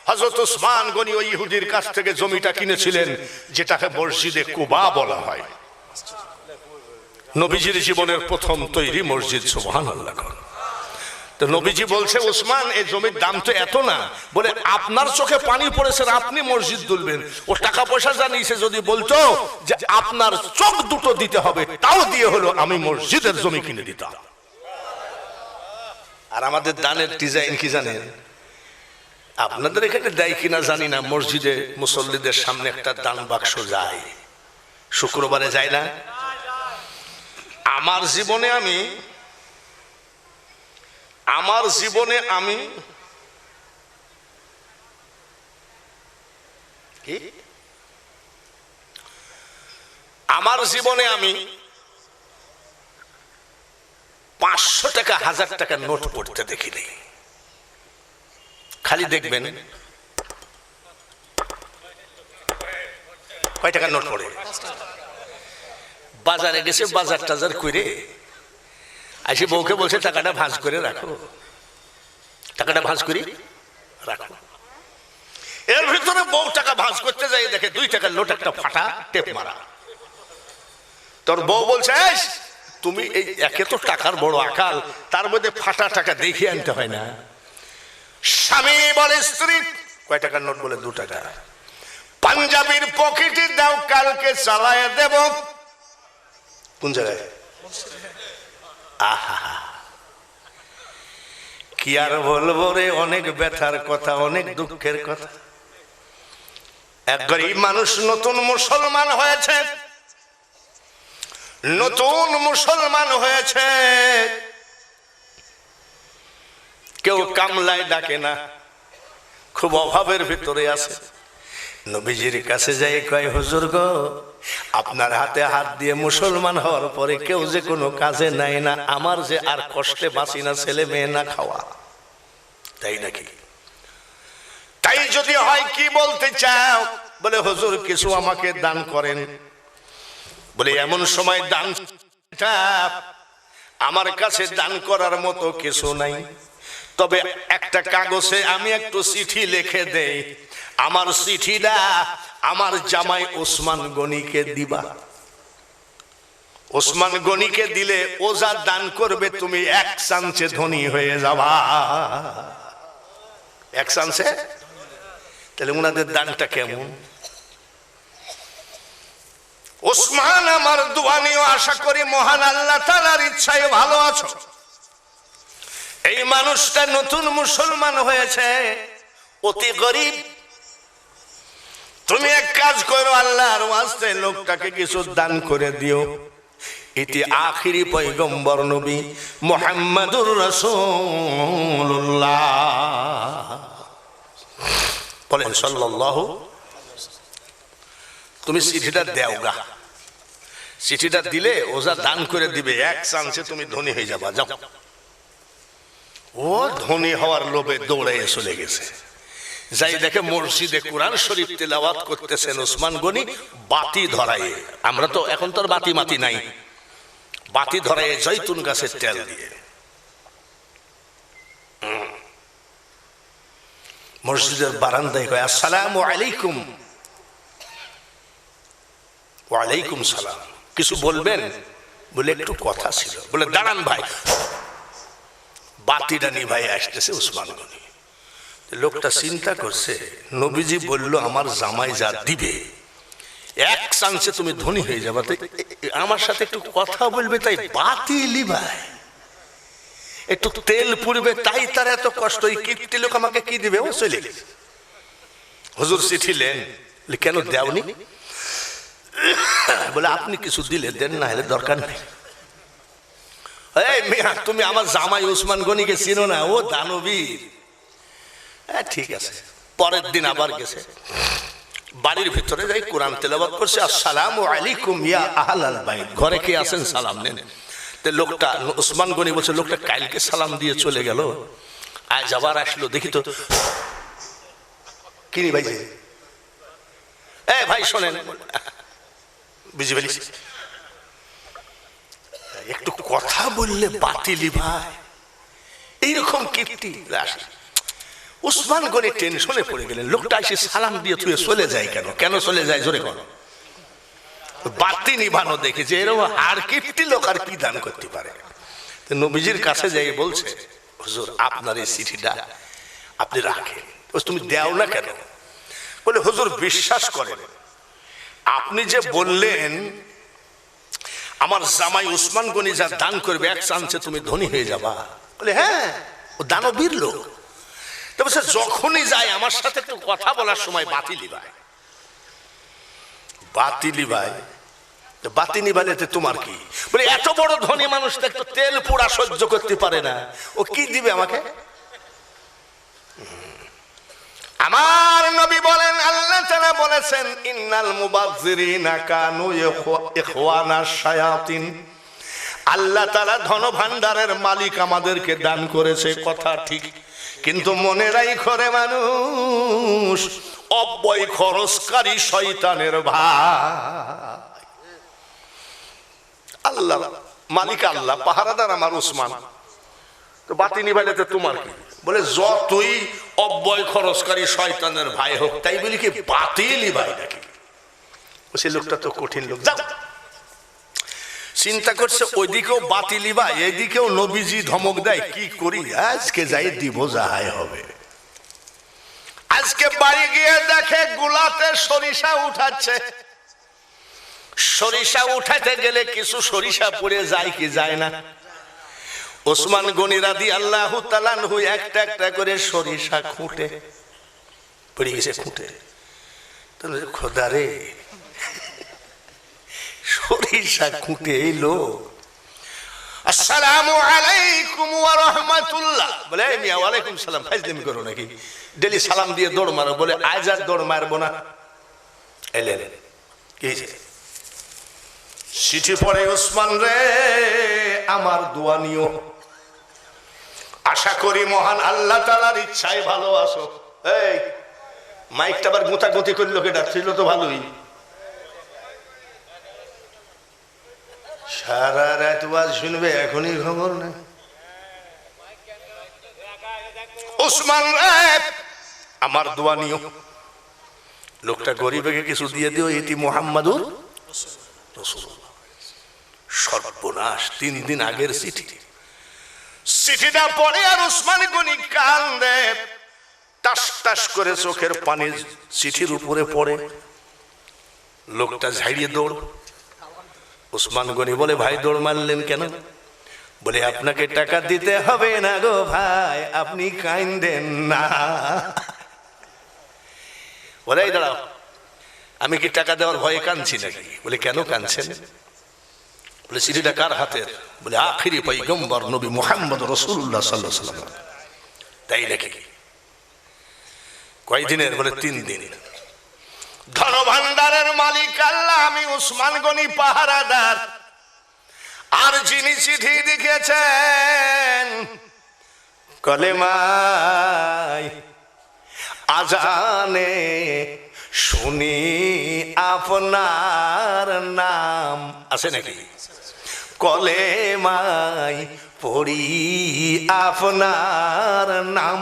Speaker 1: হযরত ওসমান গনি ওই ইহুদির কাছ থেকে জমিটা কিনেছিলেন, যেটাকে মসজিদে কুবা বলা হয়। নবীজির জীবনের প্রথম তৈরি মসজিদ। সুবহানাল্লাহ। তো নবীজি বলছে, ওসমান এই জমির দাম তো এত না, বলে আপনার চোখে পানি পড়েছে, আপনি মসজিদ তুলবেন। ও টাকা পয়সা জানিয়েছে, যদি বলতো যে আপনার চোখ দুটো দিতে হবে, তাও দিয়ে হলো আমি মসজিদের জমি কিনে দিতাম। আর আমাদের দানের ডিজাইন কি জানেন? আপনাদের এখানে দেয় কিনা জানি না, মসজিদে মুসল্লিদের সামনে একটা দান বাক্স যায়, শুক্রবারে যায় না? আমার জীবনে আমি $500 টাকা, 1000 টাকার নোট পড়তে দেখিনি। খালি দেখবেন কয় টাকার নোট পড়ে। বাজারে গেছে, বাজার টাজার করে আসি, বউকে বলছে টাকাটা ভাঁজ করে রাখো, টাকাটা ভাঁজ করি রাখো। এর ভিতরে বউ টাকা ভাঁজ করতে যাই, দেখে 2 টাকার নোট একটা ফাটা টেপ মারা। তোর বউ বলছে, তুমি এই একে তো টাকার বড় আকাল, তার মধ্যে ফাটা টাকা দেখে আনতে হয় না? স্বামী বলে স্ত্রী, কয় টাকার নোট? বলে 2 টাকা। পাঞ্জাবির পকেটে দাও, কালকে চালায় দেব। কোন জায়গায়? আহা, কি আর বলবো রে, অনেক ব্যথার কথা, অনেক দুঃখের কথা। এক গরিব মানুষ নতুন মুসলমান হয়েছে, কেউ কামলায় ডাকে না, খুব অভাবের ভিতরে আছে। নবীজির কাছে যাই, কয় হুজুর গো, আপনার হাতে হাত দিয়ে মুসলমান হওয়ার পরে কেউ যে কোনো কাজে নাই না, আমার যে আর কষ্টে বাঁচি না, ছেলে মেয়ে না খাওয়া। তাই নাকি? তাই যদি হয় কি বলতে চাও? বলে হুজুর কিছু আমাকে দান করেন। বলে এমন সময় দান, আমার কাছে দান করার মতো কিছু নাই, তবে একটা কাগজে আমি একটু চিঠি লিখে দেই, আমার চিঠিটা আমার জামাই ওসমান গনিকে দিবা। ওসমান গনিকে দিলে ও যা দান করবে তুমি 1 চান্সে ধনী হয়ে যাবা। 1 চান্সে? তাহলে উনাদের দানটা কেমন? ওসমান আমার দোয়া নিয়ে আশা করি মহান আল্লাহ তাআলার ইচ্ছায় ভালো আছো। এই মানুষটা নতুন মুসলমান হয়েছে, অতি গরিব। তুমি এক কাজ করো, আল্লাহর ওয়াস্তে লোকটাকে কিছু দান করে দিও। এটি আখিরি পয়গম্বর নবী মুহাম্মদুর রাসূলুল্লাহ বলেন সাল্লাল্লাহু। তুমি চিঠিটা দেওগা, চিঠিটা দিলে ওজা দান করে দিবে, এক চান্সে তুমি ধনী হয়ে যাবা। যাও। ও ধনী হওয়ার লোভে দৌড়ে চলে গেছে। যাই দেখে মসজিদে কোরআন শরীফ তেলাওয়াত করতেছেন ওসমান গনি, বাতি ধরায়। আমরা তো এখন তো বাতি মাতি নাই, বাতি ধরায় জৈতুন গাছের তেল দিয়ে। মসজিদের বারান্দায় কয় আসসালামু আলাইকুম। ওয়ালাইকুম সালাম। কিছু বলবেন? বলে একটু কথা ছিল। বলে দাঁড়ান ভাই। বাতিটা নিভাই আসতেছে ওসমান গনি। লোকটা চিন্তা করছে, নবীজি বলল আমার জামাই যা দিবে এক চান্সে তুমি ধনী হয়ে যাবে, আমার সাথে একটু কথা বলবে, তাই বাতি লিভাই একটু তেল পুড়বে, তাই তার এত কষ্ট। এই কিপ্টি লোক আমাকে কি দিবে? ও চলে গেছে। হুজুর চিঠি লেন। কেন দেওনি? বলে আপনি কিছু দিলে দেন, না হলে দরকার নেই। এই মিয়া, তুমি আমার জামাই ওসমান গনিকে চিনো না? ও দানবীর। হ্যাঁ ঠিক আছে। পরের দিন আবার গেছে, বাড়ির ভিতরে যাই কোরআন তেলাওয়াত করছে, আসসালামু আলাইকুম ইয়া আহলাল বাইত। ঘরে কে আছেন? সালাম নেন। তে লোকটা ওসমান গনি বলছে, লোকটা কালকে সালাম দিয়ে চলে গেল, আজ আবার আসলো, দেখি তো কিনি ভাই। এই ভাই শোনেন, বুঝে ফেলিস, একটু কথা বললে বাতিলি ভাই, এইরকম কীর্তি। ওসমান গনি টেনশনে পড়ে গেলেন। লোকটা এসে সালাম দিয়ে তুই চলে যায় কেন? কেন চলে যায়? জোরে কর। বাতি নিভানো দেখে যে এরকম আর কীর্তি লোক আর কি দান করতে পারে। নবীজির কাছে যাই বলছে, হুজুর আপনার এই চিঠিটা আপনি রাখেন। তুমি দেও না কেন? বলে হুজুর বিশ্বাস করেন, আপনি যে বললেন আমার জামাই ওসমান গনি যা দান করবে এক চান্সে তুমি ধনী হয়ে যাবা। বলে হ্যাঁ, ও দানবীর লোক। যখনই যায় আমার সাথে একটু কথা বলার সময় বাতি লিভায়। বাতি লিভায়? বাতি নিভালে তোমার কি? বলে এত বড় ধনী মানুষ একটু তেল পোড়া সহ্য করতে পারে না, ও কি দিবে আমাকে? আমার নবী বলেন, আল্লাহ তাআলা বলেছেন ইন্নাল মুবাযযিরিনা কানু ইখওয়ানাশ শায়াতিন। আল্লাহ তাআলা ধন ভান্ডারের মালিক, আমাদেরকে দান করেছে, কথা ঠিক, কিন্তু মনে রাখো রে মানুষ, অব্যয় খরচকারী শয়তানের ভাই। আল্লাহ মালিক, আল্লাহ পাহারাদার আমার ওসমান, তো বাতি নিভাইলে তোমার কি? বলে যতই অব্যয় খরচকারী শয়তানের ভাই হোক, তাই বলি কি বাতি নিভাই নাকি? সে লোকটা তো কঠিন লোক। যাও। চিন্তা করছে ওইদিকেও বাতি লিভাই, এদিকেও নবীজি ধমক দেয়, কি করি? আজকে যাই দিব, যাহাই হবে। আজকে বাড়ি গিয়ে দেখে গুলাতে সরিষা উঠাচ্ছে। সরিষা উঠাতে গেলে কিছু সরিষা পড়ে যায় কি যায় না? ওসমান গনি রাদিয়াল্লাহু তাআলা আনহু একটা একটা করে সরিষা খুঁটে পড়ে গেছে, খুঁটে। তাহলে খোদা রে, সরিষা খুঁটে এলো, আসসালামু আলাইকুম ওয়া রাহমাতুল্লাহ। বলে মিয়া ওয়ালাইকুম সালাম, ফাজলামি করো নাকি? ডেলি সালাম দিয়ে দৌড় মারো। বলে আজ আর দৌড় মারবো না। এলেন কি চিঠি পড়ে, ওসমান রে আমার দোয়া নিও, আশা করি মহান আল্লাহ তাআলার ইচ্ছায় ভালো আছো। এই মাইকটা আবার গোঁতাগুঁতি করলো, কেটা ছিল তো ভালোই। সারা রাত ওয়াজ শুনবে, এখনই খবর নেই। ওসমান রে আমার দোয়া নিও, লোকটা গরিবকে কিছু দিয়ে দিও, এটি মুহাম্মাদুর রাসূলুল্লাহ। সর্বনাশ, 3 দিন আগের চিঠি। চিঠিটা পড়ে আর ওসমান গনি কান্দে, টাস টাস করে চোখের পানি চিঠির উপরে পড়ে। লোকটা ঝাড়িয়ে দৌড়, উসমান গনি বলে, ভাই দৌড় মারলেন কেন? বলে, আপনাকে টাকা দিতে হবে না গো ভাই, আপনি কাইন্দেন না। বলে, এই দাঁড়াও, আমি কি টাকা দেওয়ার ভয়ে কাঁদছি নাকি? বলে, কেন কাঁদছেন? বলে, চিঠিটা কার হাতের? বলে, আখিরি পয়গম্বর নবী মুহাম্মদ রাসূলুল্লাহ সাল্লাল্লাহু আলাইহি ওয়াসাল্লাম। তাই নাকি? কয়দিনের? বলে, 3 দিন। ধন ভান্ডারের মালিক আল্লাহ, আমি উসমান গনি পাহারাদার। আর যিনি চিঠি লিখেছেন কলেমায় আজানে শুনি আপনার নাম, আছে নাকি? কলেমায় পড়ি আপনার নাম,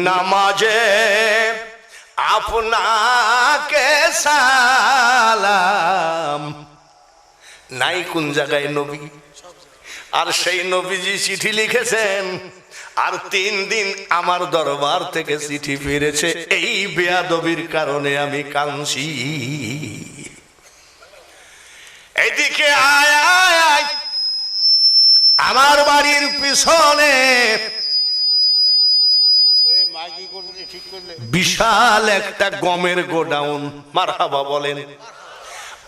Speaker 1: নামাজে আপনাকে সালাম। নাই কোন জায়গায় নবী? আর সেই নবীজি চিঠি লিখেছেন, আর 3 দিন আমার দরবার থেকে চিঠি ফিরেছে। এই বেয়াদবির কারণে আমি কাঁদছি। এদিকে আয় আয় আয়, আমার বাড়ির পিছনে বিশাল একটা গমের গোডাউন। মারহাবা বলেন।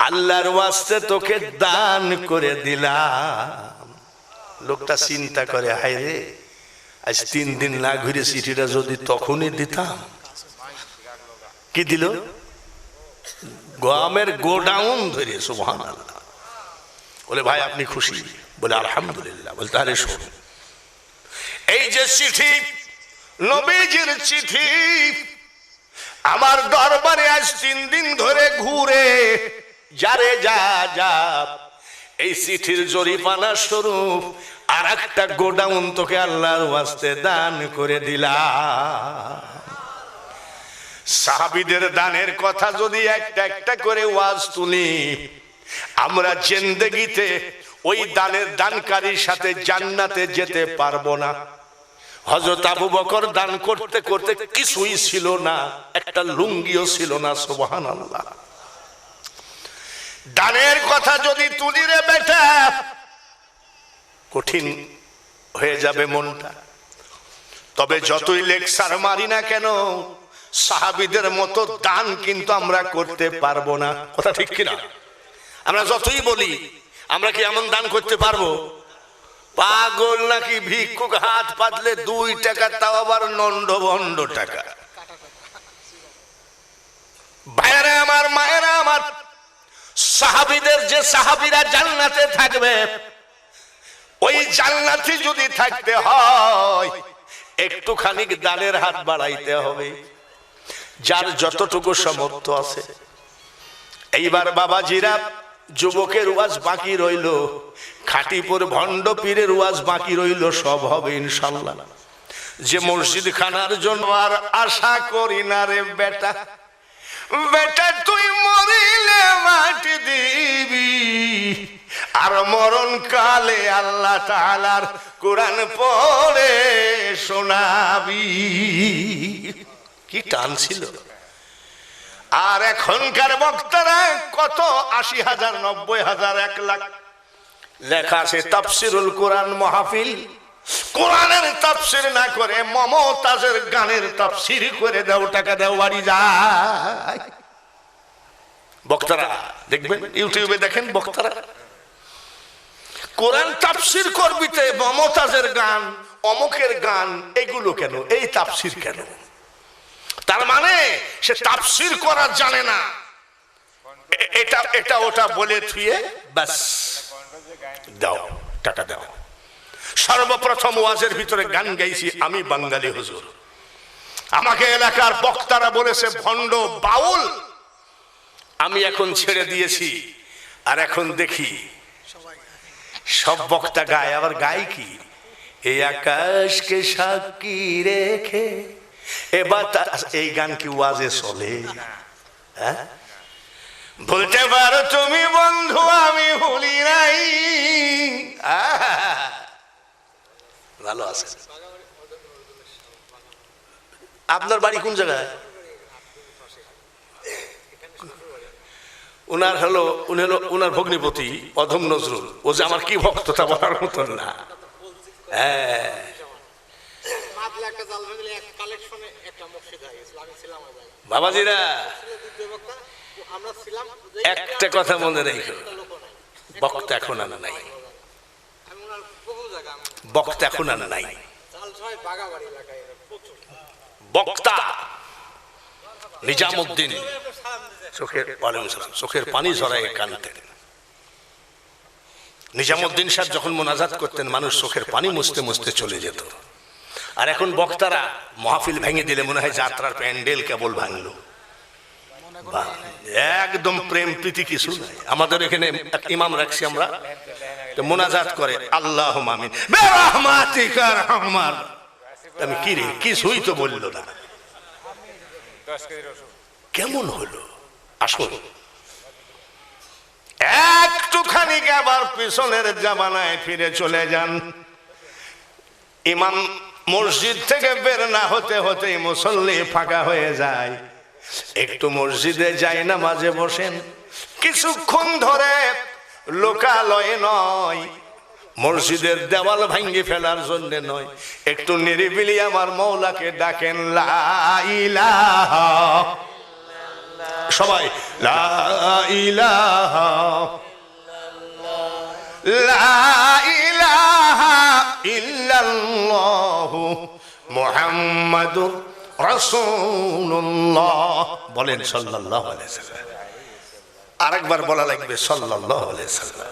Speaker 1: আল্লাহর ওয়াস্তে তোকে দান করে দিলাম। লোকটা চিন্তা করে, হায় রে, আজ 3 দিন না ঘুরে চিঠিটা যদি তখনই দিতাম। কি দিল? গমের গোডাউন ধরে। সুবহানাল্লাহ। বলে, ভাই আপনি খুশি? বলে, আলহামদুলিল্লাহ। বলে, তাহলে শোন, এই যে চিঠি, নবীজির চিঠি, আমার দরবারে আজ 3 দিন ধরে ঘুরে যারে যা যা, এই চিঠির জরিমানা স্বরূপ আর একটা গোডাউন তোকে আল্লাহর ওয়াস্তে দান করে দিলাম। সাহাবীদের দানের কথা যদি একটা একটা করে ওয়াজ তুলি, আমরা জিন্দেগিতে ওই দানের দানকারীর সাথে জান্নাতে যেতে পারবো না। হযরত আবু বকর দান করতে করতে কিছুই ছিল না, একটা লুঙ্গিও ছিল না। সুবহানাল্লাহ। দানের কথা যদি তুলি রে বেটা, কঠিন হয়ে যাবে মনটা। তবে যতই লেকচার মারি না কেন, সাহাবীদের মতো দান কিন্তু আমরা করতে পারবো না। কথা ঠিক কিনা? আমরা যতই বলি, আমরা কি এমন দান করতে পারবো? পাগল নাকি? ভিক্ষুক হাত পাতলে 2 টাকা, তাও আবার নন্ড ভন্ড টাকা। ভাইরা আমার, মায়েরা আমার, সাহাবীদের যে সাহাবীরা জান্নাতে থাকবে, ওই জান্নাতে যদি থাকতে হয় একটুখানি দানের হাত বাড়াইতে হবে, যার যতটুকু সামর্থ্য আছে। এইবার বাবাজিরা, যুবকের ওয়াজ বাকি রইল, খাটিপুর ভণ্ড পীরের ওয়াজ বাকি রইল, সব হবে ইনশাআল্লাহ। যে মসজিদ খানার জন্য আর আশা করি না রে বেটা, বেটা তুই মরিলে মাটি দিবি, আর মরণ কালে আল্লাহ তাআলার কোরআন পড়ে শোনাবি। কি টান ছিল! আর এখনকার বক্তারা কত 80,000, 90,000, 1 লাখ লেখা আছে তাফসিরুল কোরআন মাহফিল। কোরআনের তাফসির না করে মমতাজের গানের তাফসির করে দাও, টাকা দাও, বাড়ি যায়। বক্তারা দেখবেন, ইউটিউবে দেখেন, বক্তারা কোরআন তাফসির করবিতে মমতাজের গান, অমুকের গান, এগুলো কেন? এই তাফসির কেন? তার মানে সে তাফসির করা জানে না, এটা এটা ওটা বলে থুয়ে বাস দাও, টাকা দাও। সর্বপ্রথম ওয়াজের ভিতরে গান গাইছি আমি, বাঙালি হুজুর। আমাকে এলাকার বক্তারা বলেছে ভণ্ড, বাউল। আমি এখন ছেড়ে দিয়েছি, আর এখন দেখি সব বক্তা গায়। আবার গায় কি? এই আকাশকে সাক্ষী রেখে, এবার এই গান কি ওয়াজে চলে? হ্যাঁ, বলতে পারো তুমি বন্ধু আমি ভুলি নাই। ভালো আছে। আপনার বাড়ি কোন জায়গায়? উনি হলো উনার ভগ্নিপতি অধম নজরুল। ও যে আমার কি ভক্ত তা বলার মতন না। হ্যাঁ, বাবাজিরা একটা কথা মনে রেখো, বক্তা এখন আর নাই, বক্তা এখন আর নাই। বক্তা নিজামুদ্দিন চোখের পানি ঝরায় কানতেন। নিজামুদ্দিন সাহেব যখন মোনাজাত করতেন মানুষ চোখের পানি মুছতে মুছতে চলে যেত। আর এখন বক্তারা মাহফিল ভেঙে দিলে মনে হয় যাত্রার প্যান্ডেল কেবল ভাঙলো। একদম প্রেম প্রীতি কিছু নাই। আমাদের এখানে এক ইমাম রাখছি আমরা, মোনাজাত করে আল্লাহ আমিন বিরহমাতিকা রহমান। আমি কি রে কিছুই তো বললো না, কেমন হলো? আসুন একটুখানি আবার পিছনের জামানায় ফিরে চলে যান। ইমাম মসজিদ থেকে বের না হতে হতেই মুসল্লি ফাঁকা হয়ে যায়। একটু মসজিদে যাই না মাঝে বসেন, কিছুক্ষণ ধরে লোকালয়ে নয়, মসজিদের দেওয়াল ভাঙ্গি ফেলার জন্য নয়, একটু নিরিবিলি আমার মৌলাকে ডাকেন লা ইলাহা, সবাই লা ইলাহা লা ইলাহা ইল্লাল্লাহু মুহাম্মাদুর রাসূলুল্লাহ বলেন সাল্লাল্লাহু আলাইহি ওয়াসাল্লাম। আরেকবার বলা লাগবে সাল্লাল্লাহু আলাইহি ওয়াসাল্লাম।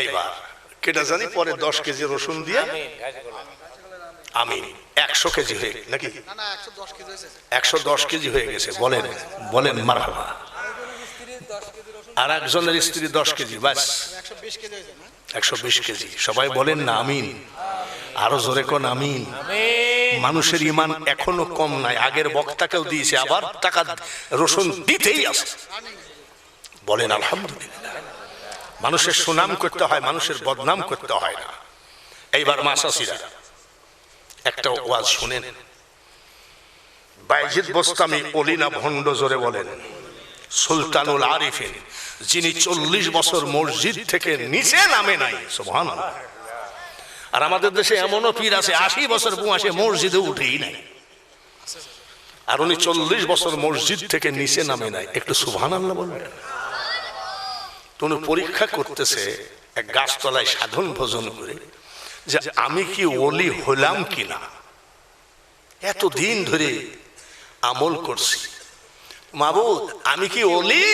Speaker 1: এইবার কেটা জানি পরে 10 কেজি রসুন দিয়ে আমিন 100 কেজি হয়ে নাকি? না না 110 কেজি হয়ে গেছে। বলেন বলেন মারহাবা। আর একজনের স্ত্রী 10 কেজি, বাস 120 কেজি। সবাই বলেন না আমিন, আরো জোরে কোন আমিন। মানুষের ইমান এখনো কম নাই, আগের বক্তাকেও দিয়েছে, আবার টাকা রসুন দিতেই আছে। বলেন আলহামদুলিল্লাহ। মানুষের সুনাম করতে হয়, মানুষের বদনাম করতে হয় না। এইবার মাসাসিরা একটা ওয়াজ শুনেন। বাইজিদ বোস্তামি অলিনা ভণ্ড জোরে বলেন সুলতানুল আরিফিন, যিনি 40 বছর মসজিদ থেকে নিচে নামে নাই। সুবহানাল্লাহ। আর আমাদের দেশে এমনও পীর আছে 80 বছর বয়সে মসজিদে উঠেই নাই, আর উনি 40 বছর মসজিদ থেকে নিচে নামে নাই। একটু সুবহানাল্লাহ বলবেন। উনি পরীক্ষা করতেছে এক গাছতলায় সাধন ভোজন করে যে আমি কি ওলি হলাম কিনা। এতদিন ধরে আমল করছি, মাবুদ আমি কি ওলি,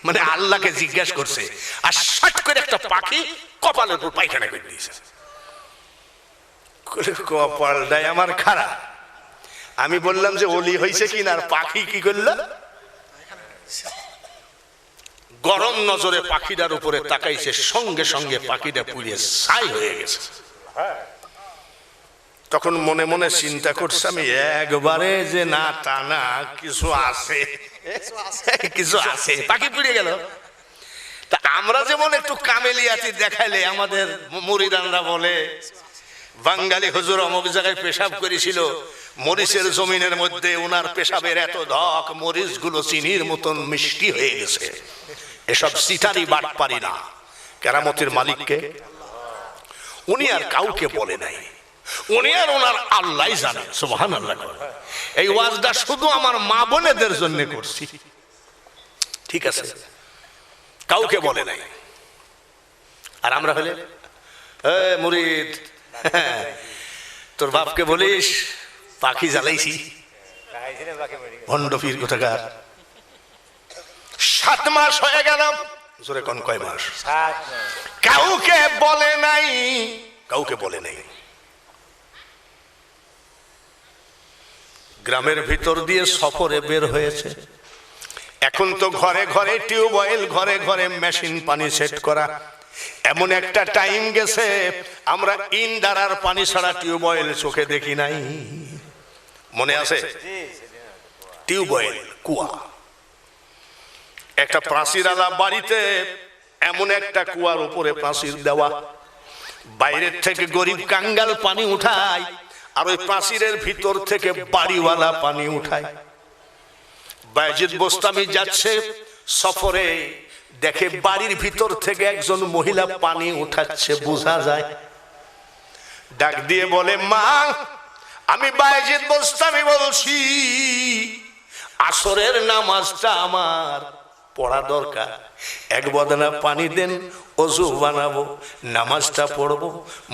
Speaker 1: মানে আল্লাহকে জিজ্ঞাসা করছে। আর শট করে একটা পাখি কপালের উপর পায়খানা করে দিয়েছে। কপালটাই আমার খারাপ। আমি বললাম যে ওলি হয়েছে কিনা, আর পাখি কি করলো, গরম নজরে পাখিটার উপরে তাকাইছে, সঙ্গে সঙ্গে পাখিটা পুড়িয়ে ছাই হয়ে গেছে। তখন মনে মনে চিন্তা করছে আমি একবারে যে না তা না, কিছু আছে কিছু আছে, পাখি পুড়ে গেল। তা আমরা যেমন একটু কামেলিয়াতি দেখাইলে আমাদের মুরিদানরা বলে বাঙালি হুজুর অমুক জায়গায় পেশাব করেছিল, মরিচের জমিনের মধ্যে ওনার পেশাবের এত ধক, মরিচ গুলো চিনির মতন মিষ্টি হয়ে গেছে। এসব সিটারি বাটপারি না, কেরামতের মালিককে উনি আর কাউকে বলে নাই, উনি আর ওনার আল্লাহ জানে। সুবহানাল্লাহ। এই ওয়াজটা শুধু আমার মা বোনেদের জন্য করছি, ঠিক আছে, কাউকে বলে নাই। আর আমরা হলে মুরিদ তোর বাপকে বলিস পাখি জ্বালাইছি, ভণ্ড পীর কোথাকার। 7 মাস হয়ে গেল, জোরে কোন কয় মাস? কাউকে বলে নাই, কাউকে বলে নাই। গ্রামের ভিতর দিয়ে সফরে বের হয়েছে। এখন তো ঘরে ঘরে টিউবওয়েল, ঘরে ঘরে মেশিন পানি সেট করা। এমন একটা টাইম গেছে আমরা ইনডারার পানি ছাড়া টিউবওয়েল চোখে দেখি নাই। মনে আছে? টিউবওয়েল, কুয়া। একটা প্রাচীরালা বাড়িতে এমন একটা কুয়ার উপরে প্রাচীর দেওয়া, বাইরের থেকে গরিব কাঙ্গাল পানি উঠায়, আর ওই প্রাচীরের ভিতর থেকে বাড়িওয়ালা পানি উঠায়। বাইজিদ বোস্তামি যাচ্ছে সফরে দেখে বাড়ির ভিতর থেকে একজন মহিলা পানি উঠাচ্ছে, বোঝা যায়। ডাক দিয়ে বলে, মা আমি বায়েজিদ বোস্তামি বলছি, আসরের নামাজটা আমার পড়া দরকার, এক বদনা পানি দেন, ওযু বানাবো, নামাজটা পড়বো।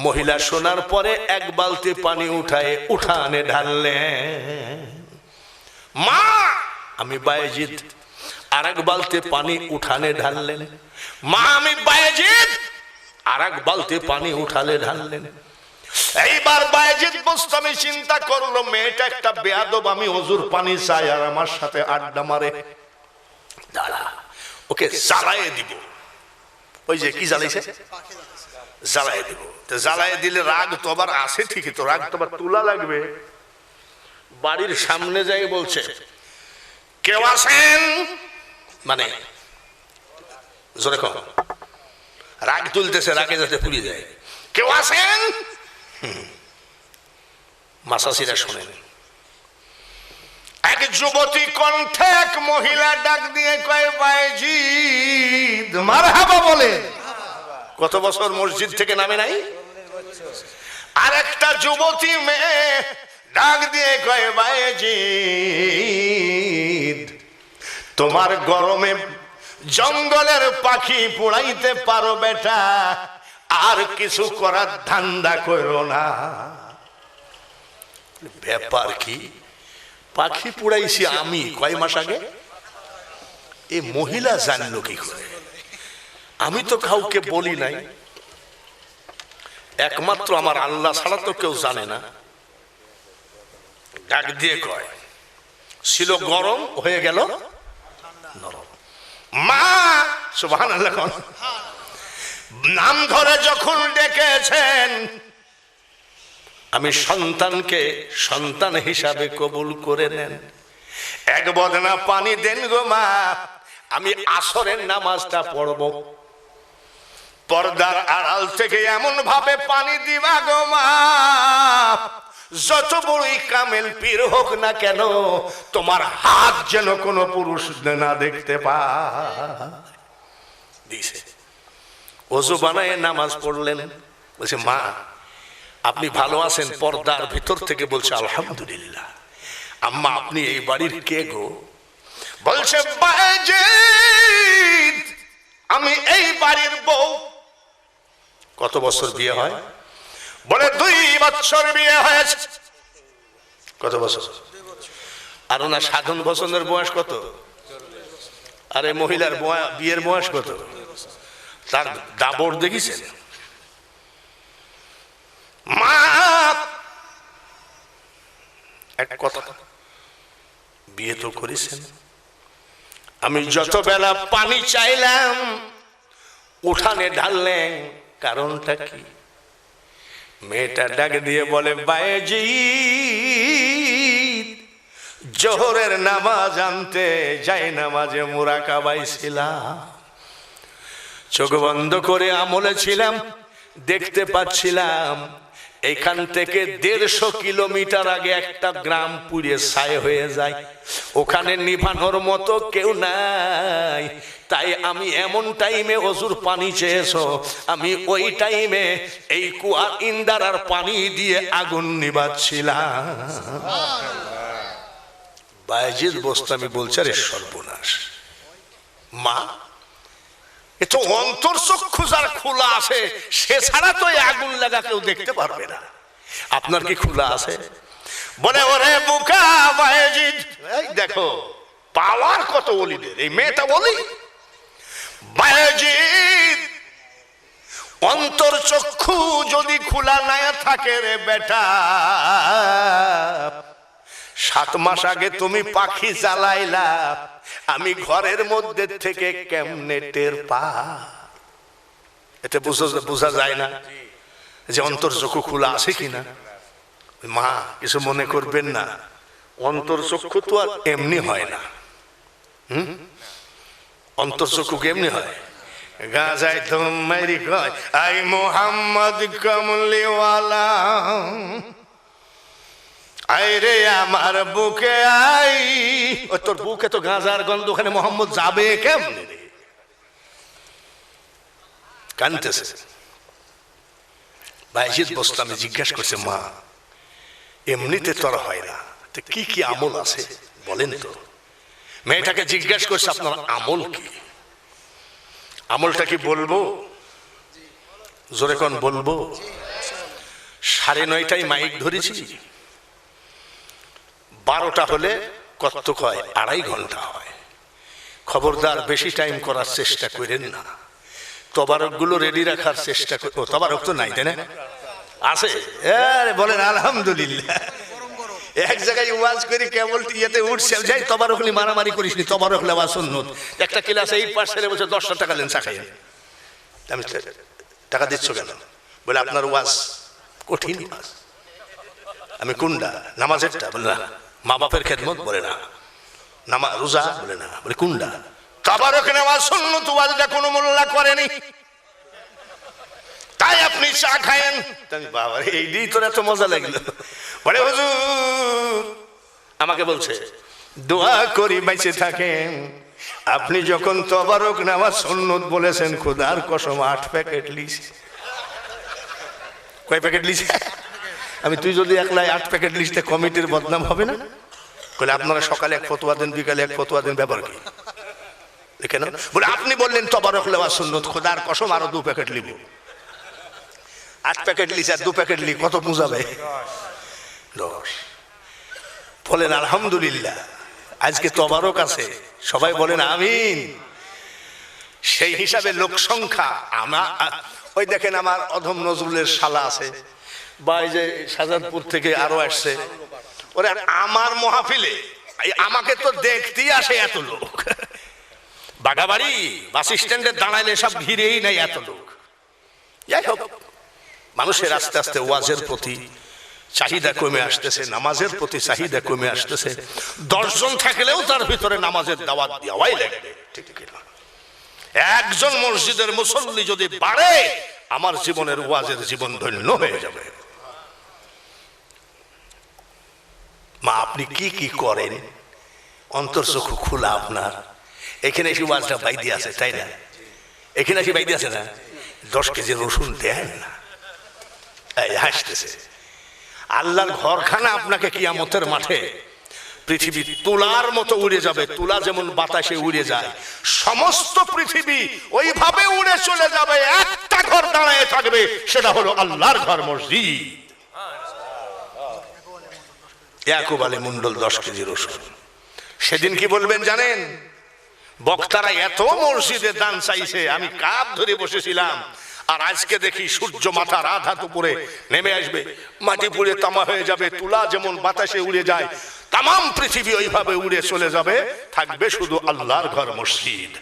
Speaker 1: মহিলা শোনার পরে এক বালতি পানি উঠায় উঠানে ঢাললেন। মা আমি বায়েজিদ, আর এক বালতি পানি উঠানে ঢাললেন। মা আমি বায়েজিদ, আর এক বালতি পানি উঠালে ঢাললেন। এইবার বায়েজিদ বোস্তামি চিন্তা করলো, মেয়েটা একটা বেয়াদব, আমি ওযুর পানি চাই আর আমার সাথে আড্ডা মারে, দাঁড়া ওকে জ্বালায়ে দিব। ওই যে কি জ্বালাইছে, জ্বালায়ে দিব। তো জ্বালায়ে দিলে রাগ তো আবার আসে ঠিকই, তো রাগ তো আবার তোলা লাগবে। বাড়ির সামনে যাই বলছে, কেউ আছেন, মানে জোরে কম, রাগ তুলতেছে, রাগে যাতে পুড়ে যায়। কেউ আছেন? মাসাসিরা শোনেন। এক যুবতী কণ্ঠে এক মহিলা ডাক দিয়ে কয়, বায়েজিদ। মারহাবা বলে। কত বছর মসজিদ থেকে নামে নাই? আর একটা যুবতী মেয়ে ডাক দিয়ে কয়, বায়েজিদ তোমার গরমে জঙ্গলের পাখি পোড়াইতে পারো বেটা, আর কিছু করার ধান্দা করো না। ব্যাপার কি? পাখি পুড়াইছি আমি কয় মাস আগে? এই মহিলা জানলো কি করে? আমি তো কাউকে বলি নাই, একমাত্র আমার আল্লাহ ছাড়া তো কেউ জানে না। ডাক দিয়ে কয়, ছিল গরম হয়ে গেল নরম। মা সুবহানাল্লাহ, নাম ধরে যখন ডেকেছেন, আমি সন্তানকে সন্তান হিসাবে কবুল করে নেন, এক বদনা পানি দেন গো মা, আমি আসরের নামাজটা পড়ব। পর্দার আড়াল থেকে এমন ভাবে পানি দিবা গো মা, যত বড়ই কামেল পীর হোক না কেন, তোমার হাত যেন কোনো পুরুষ না দেখতে পায়। দিছে। ওযু বানায় নামাজ পড়লেন। বলছে, মা আপনি ভালো আছেন? পর্দার ভিতর থেকে বলছে, আলহামদুলিল্লাহ। আম্মা আপনি এই বাড়ির কে গো? বলছে, বায়েজিদ আমি এই বাড়ির বউ। কত বছর বিয়ে হয়? বলে 2 বছর বিয়ে হয়েছে। কত বছর? আর ওনার সাধন বসনের বয়স কত? আরে মহিলার বিয়ের বয়স কত? তার দাবর দেখেছেন? মা এক কথা, বিয়ে তো করেছেন, আমি যত বেলা পানি চাইলাম উঠানে ঢাললেন, কারণটা কি? মেয়েটা ডাক দিয়ে বলে, বায়েজিদ জোহরের নামাজ আনতে যাই নামাজে মুরাকাবায় ছিলাম, চোখ বন্ধ করে আমলে ছিলাম, দেখতে পাচ্ছিলাম এখান থেকে 150 কিলোমিটার আগে একটা গ্রাম পুড়ে ছাই হয়ে যায়, ওখানে নিভানোর মতো কেউ নাই। তাই আমি এমন টাইমে ওযুর পানি চেয়েছো, আমি ওই টাইমে এই কুয়া ইন্দারার পানি দিয়ে আগুন নিভাচ্ছিলাম। বায়েজিদ বোস্তামি বলছে, আরে সর্বনাশ মা, এ তো অন্তর চক্ষু যার খোলা আছে সে ছাড়া তো আগুন লাগা কেউ দেখতে পারবে না। আপনার কি খোলা আছে? বলে, ওরে বোকা বায়েজিদ, এই দেখো পাওয়ার কত ওলিদের, এই মেয়েটা বলি। বায়েজিদ অন্তর চক্ষু যদি খোলা না থাকে রে বেটা, 7 মাস আগে তুমি পাখি জ্বালাইলা, আমি ঘরের মধ্যে থেকে কেমনে টের পা? এতে বোঝা যায় না যে অন্তর চক্ষু খোলা আছে কিনা। মা কিছু মনে করবেন না, অন্তর চক্ষু তো আর এমনি হয় না। অন্তর চক্ষু কেমনি হয়? গাজায় তো মেরি কয়, আই মোহাম্মদ কমলিওয়ালা, আইরে আমার বুকে আই, ও তোর বুকে তো গাঁজার গন্ধ, ওখানে মোহাম্মদ যাবে কেমনে রে? কানতেছে। বাইজিদ বোস্তামি জিজ্ঞাসা করছে, মা এমনিতে তোর হয় না, কি কি আমল আছে বলেন তো। মেয়েটাকে জিজ্ঞাসা করছে, আপনার আমল কি? আমলটা কি বলবো? জোরে কোন বলবো? 9:30টায় মাইক ধরেছি, 12টা হলে কত কয় 2.5 ঘন্টা হয়। খবরদার বেশি টাইম করার চেষ্টা করেন না। তবারক গুলো রেডি রাখার চেষ্টা করেন। ও তবারক তো নাই, তাই না? আছে? বলেন আলহামদুলিল্লাহ। এক জায়গায় ওয়াজ করে কেবল ইয়েতে উঠছে, যাই তবারক নি মারামারি করিসনি, তবারক লেওয়া সুন্নত। একটা ক্লাসে 8% বলছে 10টা টাকা লেন চা খাইয়েন। আমি টাকা দিচ্ছ কেন? বলে আপনার ওয়াজ কঠিন ওয়াজ। আমি কোনটা? নামাজেরটা? বলে না। মা বাপের খেদমত? বলে না। নামাজ রোজা? বলে না। বলে কোনটা? তবারক নেওয়া সুন্নত ওয়াজটা কোনো মোল্লা করেনি, তাই আপনি চা খায়েন। বাবা এই দিই তোর এত মজা লাগলো। বলে হুজুর আমাকে বলছে দোয়া করি বাইচে থাকেন, আপনি যখন তবারক নেওয়া সুন্নত বলেছেন, খোদার কসম 8 প্যাকেট লিছি। কয় প্যাকেট লিছি? আমি তুই যদি একলাই 8 প্যাকেট লিস্টে কমিটির বদনাম হবে না? বলে আপনারা সকালে এক ফতোয়া দেন, বিকালে এক ফতোয়া দেন, ব্যাপার কি? কেন? বলে আপনি বললেন তবারক নেওয়া সুন্নত, খোদার কসম আরো 2 প্যাকেট লিব। 8 প্যাকেট লিছে আর 2 প্যাকেট লি কত বুঝাবে? 10। বলেন আলহামদুলিল্লাহ, আজকে তবারক আছে, সবাই বলেন আমিন। সেই হিসাবে লোক সংখ্যা ওই দেখেন আমার অধম নজরুলের শালা আছে, বা এই যে শাহজাদপুর থেকে আরো আসছে, ওরে আমার মাহফিলে আমাকে তো দেখতেই আসে এত লোক। বাগাবাড়ি বাস স্ট্যান্ডে দাঁড়াইলে সব ঘিরেই নাই এত লোক। যাই হোক, মানুষের আস্তে আস্তে ওয়াজের প্রতি চাহিদা কমে আসতেছে, নামাজের প্রতি চাহিদা কমে আসতেছে। 10 জন থাকলেও তার ভিতরে নামাজের দাওয়াত দেওয়াই লাগবে, ঠিক কিনা? একজন মসজিদের মুসল্লি যদি বাড়ে, আমার জীবনের ওয়াজের জীবন ধন্য হয়ে যাবে। মা আপনি কি কি করেন? অন্তর্চক্ষু খোলা আপনার। এখানে এসে ওয়াজটা বাইদি আছে, তাই না? এখানে এসে বাইদি আছে না? 10 কেজি রসুন দেন না, হাসতেছে। আল্লাহর ঘরখানা আপনাকে কিয়ামতের মাঠে পৃথিবী তুলার মতো উড়ে যাবে। তুলা যেমন বাতাসে উড়ে যায়, সমস্ত পৃথিবী ওইভাবে উড়ে চলে যাবে। একটা ঘর দাঁড়ায় থাকবে, সেটা হলো আল্লাহর ঘর, মসজিদ। ইয়াকুব আলী মন্ডল 10 কেজি রসুন। সেদিন কি বলবেন জানেন? বক্তারা এত মসজিদে দান চাইছে, আমি কাপ ধরে বসেছিলাম, আর আজকে দেখি সূর্য মাথার আধা উপরে নেমে আসবে, মাটি পুড়ে তামা হয়ে যাবে। তুলা যেমন বাতাসে উড়ে যায়, তাম পৃথিবী ওইভাবে উড়ে চলে যাবে, থাকবে শুধু আল্লাহর ঘর, মসজিদ।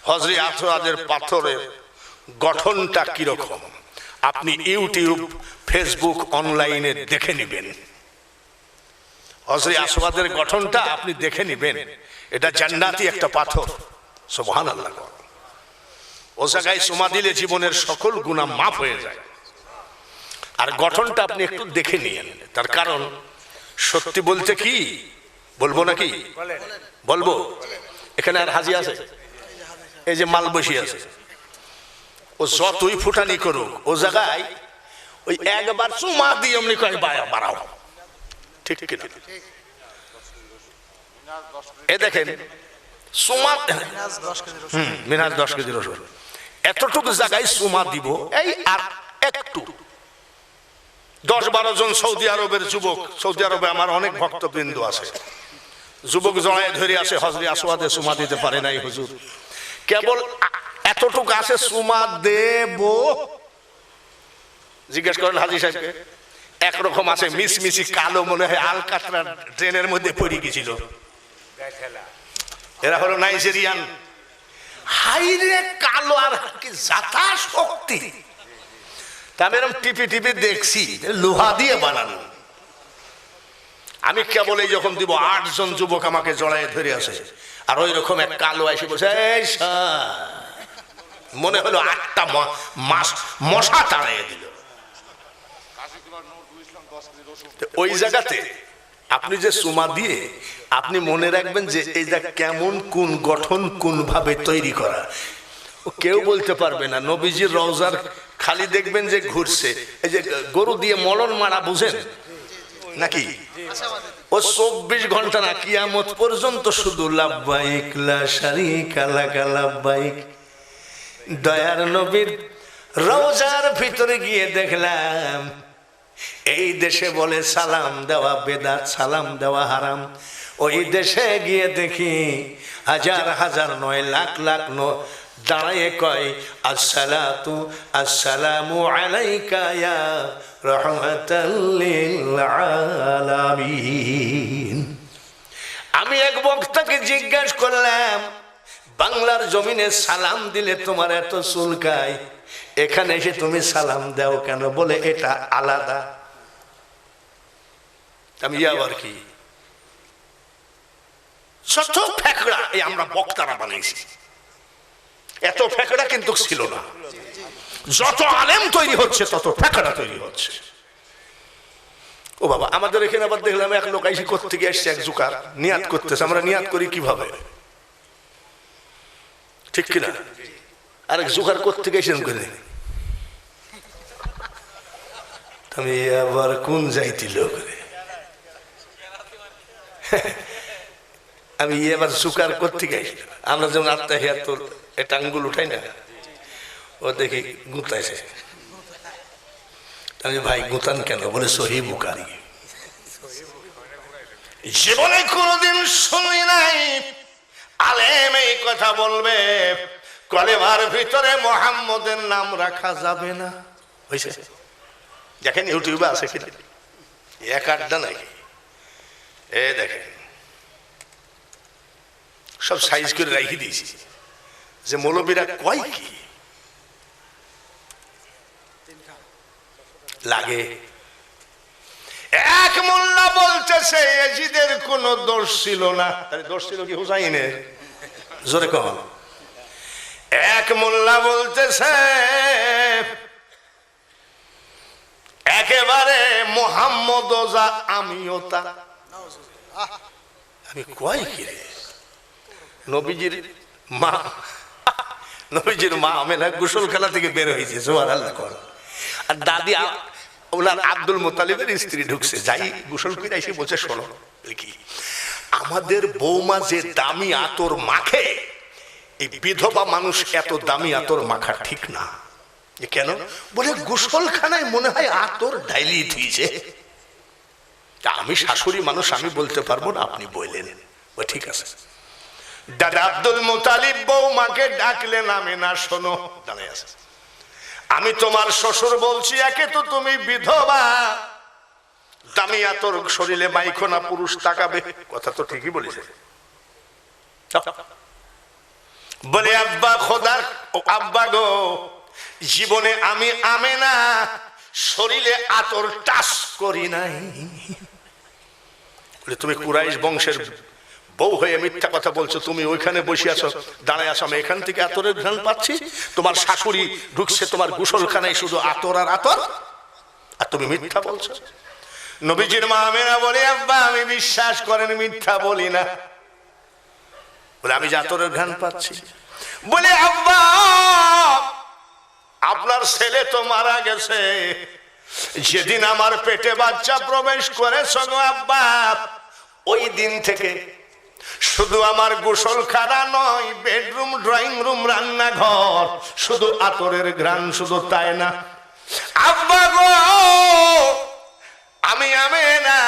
Speaker 1: হজরত আসওয়াদের পাথরের গঠনটা কিরকম আপনি ইউটিউব, ফেসবুক, অনলাইনে দেখে নিবেন। হজরত আসওয়াদের গঠনটা আপনি দেখে নিবেন। এটা জান্নাতি একটা পাথর, সুবহানাল্লাহ। ও জায়গায় চুমা দিলে জীবনের সকল গুনাহ মাফ হয়ে যায়। আর গঠনটা আপনি একটু দেখে নিয়েন। তার কারণ সত্যি বলতে কি বলবো নাকি? বলবো। এখানে আর হাজি আছে, এই যে মাল বসি আছে, ও যতই ফুটানি করুক, ও জায়গায় ওই একবার চুমা দিয়ে এমনি কয় বাড়াও, ঠিক কিনা? এ দেখেন চুমা, মিনাজ 10 কেজি রসুন, এতটুকু জায়গায় চুমা দিব, এই আর একটু। 10-12 জন সৌদি আরবের যুবক, সৌদি আরবে আমার অনেক ভক্তবৃন্দ আছে, যুবক জড়ায় ধরে আসে, হজরত আসওয়াদে চুমা দিতে পারে নাই হুজুর, কেবল এতটুকু আছে, চুমা দেব। জিজ্ঞেস করেন হাজী সাহেবকে, একরকম আছে মিসমিসি কালো, মনে হয় আলকাতরা ট্রেনের মধ্যে পড়ে গেছিল। এরা হলো নাইজেরিয়ান, হাইরে কালো আর কি জাতা শক্তি। আমি এরকম টিপি টিপি দেখছি, লোহা দিয়ে বানানো। আমি কেবল এই যখন দিব, 8 জন যুবক আমাকে জড়ায় ধরে আসে, আর ওই রকম এক কালো এসে বসে, মনে হলো 8টা মশা তাড়াইয়ে দিল। ওই জায়গাতে আপনি যে চুমা দিয়ে আপনি মনে রাখবেন যে এই জায়গা কেমন, কোন গঠন, কোন ভাবে তৈরি করা, কেউ বলতে পারবে না। নবীজির রওজার খালি দেখবেন যে ঘুরছে, এই যে গরু দিয়ে মলন মারা, বুঝেন নাকি? ও 24 ঘন্টা না, কিয়ামত পর্যন্ত শুধু লাব্বাইক লা শারীকা লাক লাব্বাইক। দয়ার নবীর রওজার ভিতরে গিয়ে দেখলাম এই দেশে বলে সালাম দেওয়া বেদাত, সালাম দেওয়া হারাম। ওই দেশে গিয়ে দেখি হাজার হাজার নয়, লাখ লাখ দাঁড়ায় কয় আসসালাতু আসসালামু আলাইকা ইয়া রাহমাতাল লিল আলামিন। আমি এক বক্তাকে জিজ্ঞাসা করলাম, বাংলার জমিনে সালাম দিলে তোমার এত চুলকায়, এখানে এসে তুমি সালাম দাও কেন? বলে এটা আলাদা। আমি আবার কি যত ফেকড়া এই আমরা বক্তারা বানাইছি, এত ফেকড়া কিন্তু ছিল না। যত আলেম তৈরি হচ্ছে তত ফেকড়া তৈরি হচ্ছে। ও বাবা, আমাদের এখানে আবার দেখলাম এক লোক আইসি কোত্থেকে এসছে, এক জুকার নিয়াত করতেছে। আমরা নিয়াত করি কিভাবে, ঠিক কিনা? আরেক জুকার কোত্থেকে এসেন করে, আমি আবার কোন যাইতি লোক, আমি এবার জুকার কোত্থেকে আসি। আমরা যেমন আত্মাহিয়াতুর এটা আঙ্গুল উঠাই না, ও দেখি গুতাইছে। আমি ভাই গুতান কেন? বলে সহিহ বুখারী। জীবনে কোনদিন শুনি নাই আলেম এই কথা বলবে কলেমার ভিতরে মুহাম্মদের নাম রাখা যাবে না। হইছে? দেখেন ইউটিউবে আছে কিনা, এক আড্ডা নাই, এ দেখেন সব সাইজ করে রাখি দিয়েছি যে মৌলবীরা কয় কি লাগে। এক মোল্লা বলতেছে ইয়াজিদের কোনো দোষ ছিল না। দোষ ছিল কি হুসাইনের? জোরে কম। এক মোল্লা বলতেছে একেবারে মুহাম্মদ যা আমিও তা। আমি কয় কি রে? নবীজির মা আমেনা গোসলখানা থেকে বের হয়েছে, সুবহানাল্লাহ কর। আর দাদি ওনার আব্দুল মুত্তালিবের স্ত্রী ঢুকছে, যাই গোসল করে এসে বলছে শোনো কি আমাদের বৌমা যে দামি আতর মাখে, এই বিধবা মানুষ এত দামি আতর মাখা ঠিক না। কেন? বলে গোসলখানায় মনে হয় আতর ঢাইলি দিয়েছে। আমি শাশুড়ি মানুষ, আমি বলতে পারবো না, আপনি বললেন। ও ঠিক আছে। দাদা আব্দুল মুত্তালিব বৌমাকে ডাকলেন, আমি না শোনো, দাঁড়ায় আছে, আমি তোমার শ্বশুর বলছি, একে তো তুমি বিধবা, দামি আতর শরীরে মাইখো না, পুরুষ তাকাবে। কথা তো ঠিকই বলেছে। বলে আব্বা খোদার আব্বা গো, জীবনে আমি আমেনা শরীরে আতর টাচ করি নাই। বলে তুমি কুরাইশ বংশের বউ হয়ে মিথ্যা কথা বলছো, তুমি ওইখানে বসে আছো, দাঁড়ায় আছো, আমি এখান থেকে আতরের ঘ্রাণ পাচ্ছি। তোমার শাশুড়ি ঢুকছে তোমার গোসলখানায়, শুধু আতর আর আতর, আর তুমি মিথ্যা বলছো। নবীজির মা আমেনা বলে আব্বা আমি বিশ্বাস করেন মিথ্যা বলি না। বলে আমি যে আতরের ঘ্রাণ পাচ্ছি। বলে আব্বা আপনার ছেলে তো মারা গেছে, যেদিন আমার পেটে বাচ্চা প্রবেশ করেছ গো আব্বা, ওই দিন থেকে শুধু আমার গোসলখানা নয়, বেডরুম, ড্রয়িং রুম, রান্নাঘর, শুধু আতরের ঘ্রাণ। শুধু তাই না আব্বা গো, আমি আমেনা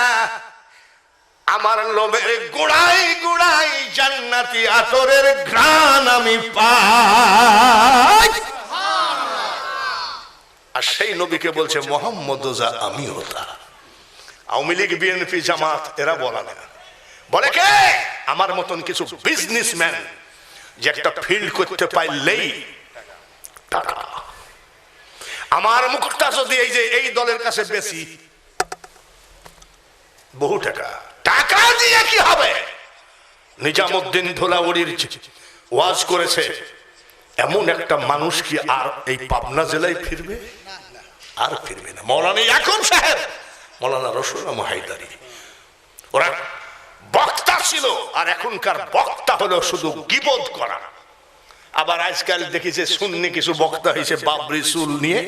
Speaker 1: আমার লোমের গোড়ায় গোড়ায় জান্নাতি আতরের ঘ্রাণ আমি পাই। আর সেই নবীকে বলছে মুহাম্মদ যা আমিও তা। আওয়ামী লীগ, বিএনপি, জামাত এরা বলা না, বলে কে আমার মতন কিছু বিজনেসম্যান যে একটা ফিল্ড করতে পারলেই টাকা। আমার মুখটা যদি এই যে এই দলের কাছে বেশি, বহু টাকা, টাকা দিয়ে কি হবে? নিজামুদ্দিন ধোলাউড়ির ওয়াজ করেছে, এমন একটা মানুষ কি আর এই পাবনা জেলায় ফিরবে? আর ফিরবে না। মৌলানা ইয়াকুব সাহেব মৌলানা রসুলাম হায়দারি। ওরা বক্তা ছিল, আর এখনকার বক্তা হলো শুধু গীবত করা। আবার আজকাল দেখি যে সুন্নি কিছু বক্তা হয়েছে বাবরি চুল নিয়ে,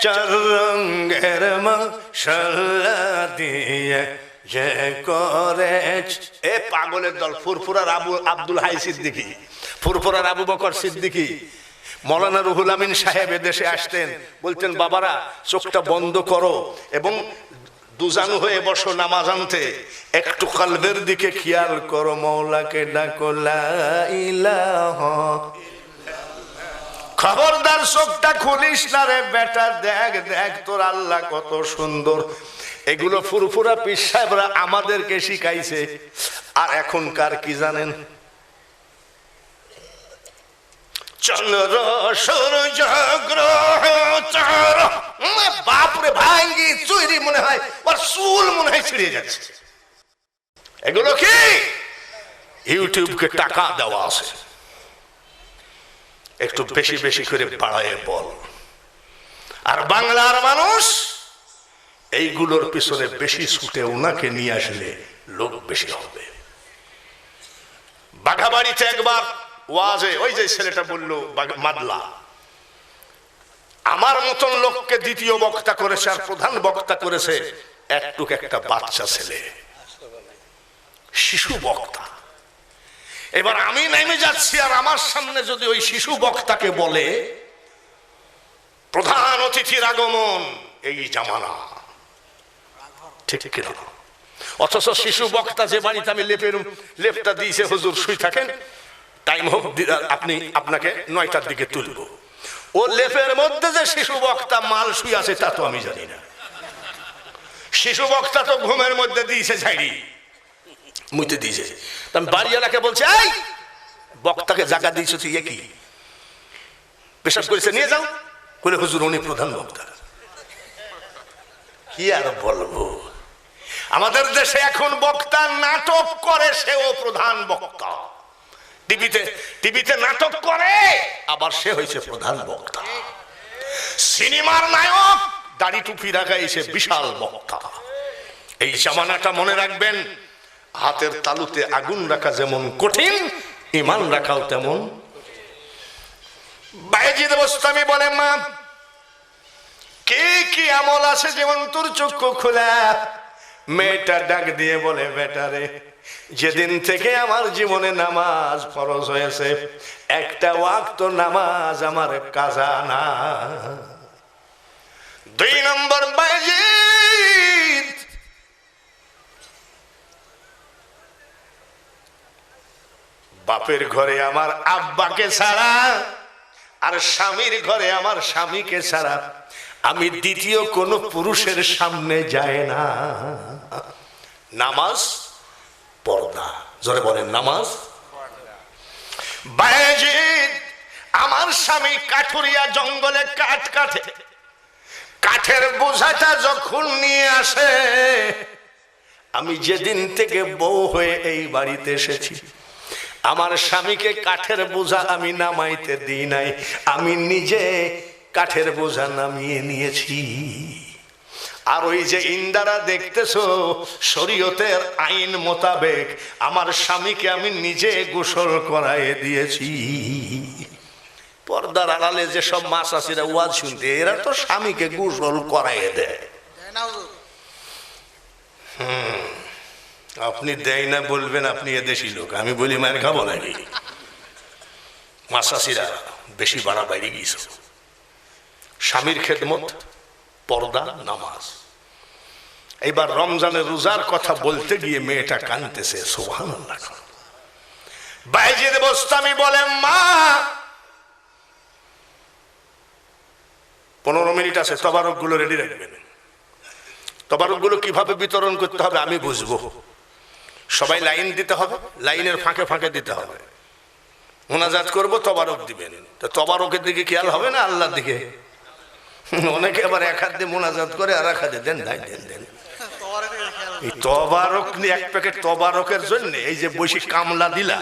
Speaker 1: চার রঙের মশলা দিয়ে যে করে এ পাগলের দল। ফুরফুরার আব্দুল হাই সিদ্দিকী, ফুরফুরার আবু বকর সিদ্দিকী, মৌলানা রুহুল আমিন সাহেব দেশে আসতেন, বলতেন বাবারা চোখটা বন্ধ করো এবং দুজানু হয়ে বসো নামাজ আনতে, একটু কলবের দিকে খেয়াল করো, মৌলাকে ডাকো লা ইলাহা। খবরদার চোখটা খুলিস না রে বেটা, দেখ দেখ তোর আল্লাহ কত সুন্দর। এগুলো ফুরফুরা পীর সাহেবরা আমাদেরকে শিখাইছে। আর এখনকার কি জানেন, চন্দ্র সূর্য গ্রহ তারা, বাপরে ভাঙ্গি চুরি মনে হয়, ওর চুল মনে হয় ছিঁড়ে যাচ্ছে। এগুলো কি ইউটিউবকে টাকা দেওয়া আছে, একটু বেশি বেশি করে বাড়ায় বল। আর বাংলার মানুষ এইগুলোর পিছনে বেশি ছুটে, ওনাকে নিয়ে আসলে লোক বেশি হবে। বাঘাবাড়িতে একবার ওয়াজে ওই যে ছেলেটা বললো মাদলা, আমার মতন লোককে দ্বিতীয় বক্তা করেছে আর প্রধান বক্তা করেছে একটুক একটা বাচ্চা ছেলে, শিশু বক্তা। এবার আমি নেমে যাচ্ছি, আর আমার সামনে যদি ওই শিশু বক্তাকে বলে প্রধান অতিথির আগমন, এই জামানা ঠিক কিনা? অথচ শিশু বক্তা যে বাড়িতে আমি লেপটা দিয়েছে হুজুর শুই থাকেন, টাইম হোক আপনি আপনাকে 9টার দিকে তুলব, ও লেপের মধ্যে যে শিশু বক্তা মাল শুই আছে তা তো আমি জানি না। শিশু বক্তা তো ঘুমের মধ্যে দিয়েছে ঝাড়ি মুইতে দিয়েছে, আমি বাড়িওয়ালাকে বলছে এই বক্তাকে জায়গা দিয়েছো তুই, কি পেশাব করেছে নিয়ে যাও, বলে হুজুর উনি প্রধান বক্তা। কি আর বলবো, আমাদের দেশে এখন বক্তা নাটক করে, সেও প্রধান বক্তা। টিভিতে নাটক করে, আবার সে হয়েছে প্রধান বক্তা। সিনেমার নায়ক দাড়ি টুপি রাখা এসে বিশাল বক্তা। এই জামানাটা মনে রাখবেন, হাতের তালুতে আগুন রাখা যেমন কঠিন, ইমান রাখাও তেমন। বায়েজিদ বোস্তামি বলে মা কি আমল আছে যেমন তোর চক্ষু খোলা। মেয়েটা ডাক দিয়ে বলে বেটারে, যেদিন থেকে আমার জীবনে নামাজ ফরজ হয়েছে, একটা ওয়াক্ত নামাজ আমার কাজা না। 2 নম্বর বায়েজিদ, বাপের ঘরে আমার আব্বাকে ছাড়া আর স্বামীর ঘরে আমার স্বামীকে ছাড়া আমি দ্বিতীয় কোন পুরুষের সামনে যায় না। নামাজ পর্দা, জোরে বলেন নামাজ। বায়েজিদ, আমার স্বামী কাঠুরিয়া জঙ্গলে কাঠ কাটে, কাঠের বোঝাটা যখন নিয়ে আসে, আমি যেদিন থেকে বউ হয়ে এই বাড়িতে এসেছি, আমার স্বামীকে কাঠের বোঝা আমি নামাইতে দিই নাই, আমি নিজে কাঠের বোঝা নামিয়ে নিয়েছি। আর ওই যে ইন্দারা দেখতেছো, শরীয়তের আইন মোতাবেক আমার স্বামীকে আমি নিজে গোসল করাইয়ে দিয়েছি। পর্দার আড়ালে যেসব মাসাসিরা ওয়াজ শুনতে, এরা তো স্বামীকে গোসল করাইয়ে দেয়। আপনি দেয় না বলবেন আপনি এদেশি লোক, আমি বলি মায়ের খাবো নাকি? মাসাসিরা বেশি বাড়াবাড়ি গিয়েছ। স্বামীর খেদমত, পর্দা, নামাজ। এইবার রমজানের রোজার কথা বলতে গিয়ে মেয়েটা কাঁদতেছে, সুবহানাল্লাহ। বায়েজিদ বোস্তামি বলেন মা 15 মিনিট আছে, তবারক গুলো রেডি রাখবেন। তবারক গুলো কিভাবে বিতরণ করতে হবে আমি বুঝবো। সবাই লাইন দিতে হবে, লাইনের ফাঁকে ফাঁকে দিতে হবে। মোনাজাত করবো, তবারক দিবেন। তো তবারকের দিকে খেয়াল হবে না আল্লাহর দিকে? অনেকে আবার এক হাত দিয়ে মোনাজাত করে আর এক হাতে দেন দেন দেন। এই তবারক নিয়ে, এক প্যাকেট তবারকের জন্য এই যে বসে কামলা দিলা,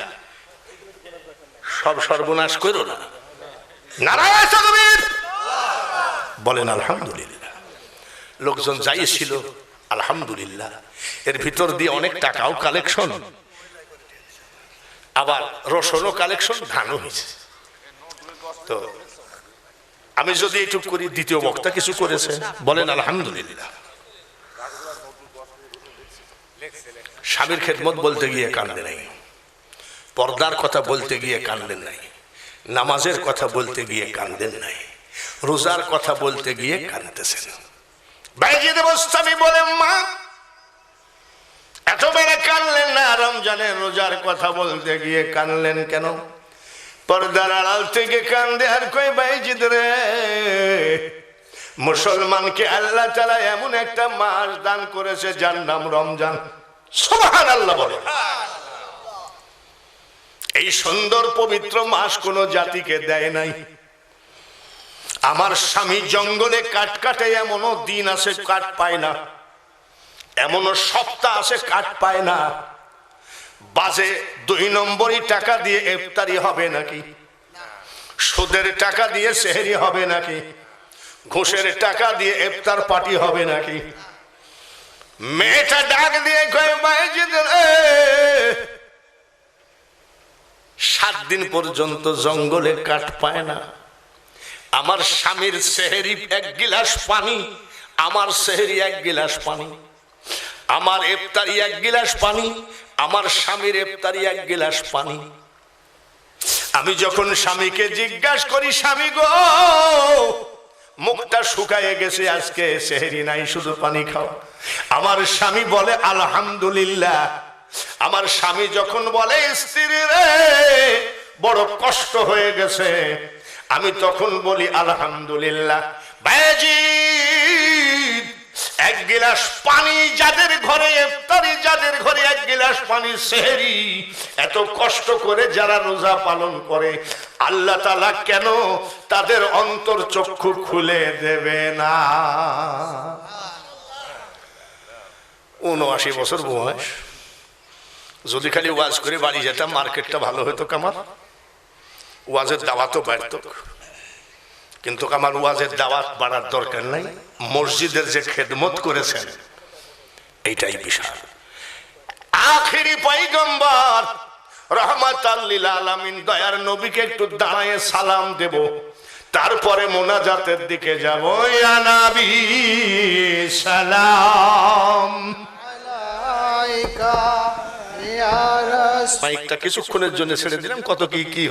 Speaker 1: সব সর্বনাশ করো না। নারায়ণ তাকবীর বলেন আলহামদুলিল্লাহ। লোকজন যাই ছিল আলহামদুলিল্লাহ, এর ভিতর দিয়ে অনেক টাকাও কালেকশন, আবার রসুনও কালেকশন, ধানও হয়েছে। তো আমি যদি এইটুক করি, দ্বিতীয় বক্তা কিছু করেছে, বলেন আলহামদুলিল্লাহ। স্বামীর খেদমত বলতে গিয়ে কান্দে নাই, পর্দার কথা বলতে গিয়ে কান্দেন নাই, নামাজের কথা বলতে গিয়ে কান্দেন নাই, রোজার কথা বলতে গিয়ে কাঁদতেছেন। বাইজিদ বোস্তামি বলেন, মা এত বেলা কানলেন না, রমজানের রোজার কথা বলতে গিয়ে কানলেন কেন? পর্দার আড়াল থেকে কান্দে আর কই, বাইজিদ রে, মুসলমানকে আল্লাহ তাআলা এমন একটা মাস দান করেছে যার নাম রমজান। সুবহানাল্লাহ বলে। এই সুন্দর পবিত্র মাস কোন জাতিকে দেয় নাই। আমার স্বামী জঙ্গলে কাঠ কাটে, এমনও দিন আছে কাঠ পায় না, এমনও সপ্তাহ আছে কাঠ পায় না। বাজে 2 নম্বরই টাকা দিয়ে ইফতারি হবে নাকি? সুদের টাকা দিয়ে সেহরি হবে নাকি? ঘুষের টাকা দিয়ে ইফতার পার্টি হবে নাকি? মেয়েটা ডাক দিয়ে কয়, বাইজিদ রে, 7 দিন পর্যন্ত জঙ্গলে কাঠ পায় না। আমার স্বামীর সেহরি 1 গিলাস পানি, আমার সেহরি 1 গিলাস পানি, আমার ইফতারি 1 গিলাস পানি, আমার স্বামীর ইফতারি 1 গিলাস পানি। আমি যখন স্বামীকে জিজ্ঞাসা করি, স্বামী গো, মুখটা শুকায়ে গেছে, আজকে সেহরি নাই, শুধু পানি খাও, আমার স্বামী বলে আলহামদুলিল্লাহ। আমার স্বামী যখন বলে, স্ত্রী রে বড় কষ্ট হয়ে গেছে, আমি তখন বলি আলহামদুলিল্লাহ। বাইজিদ, 1 গিলাস পানি যাদের ঘরে ইফতারি, যাদের ঘরে 1 গিলাস পানি সেহরি, এত কষ্ট করে যারা রোজা পালন করে, আল্লাহ তাআলা কেন তাদের অন্তর চক্ষু খুলে দেবে না? 79 বছর বয়স, যদি খালি ওয়াজ করে বাড়ি যেতাম, মার্কেটটা ভালো হতো, কামার ওয়াজের দাওয়াতও বাড়ত। কিন্তু আমার ওয়াজের দাওয়াত বাড়ার দরকার নাই, মসজিদের যে খেদমত করেছেন এইটাই বিশাল। আখেরি পয়গম্বর রহমাতাল লিল আলামিন দয়ার নবীকে একটু দাঁড়ায় সালাম দেব, তারপরে মোনাজাতের দিকে যাব। ইয়া নবী সালাম আলাইকা, ইয়া রাসূল। মাইকটা কিছুক্ষণের জন্য ছেড়ে দিলাম, কত কি কি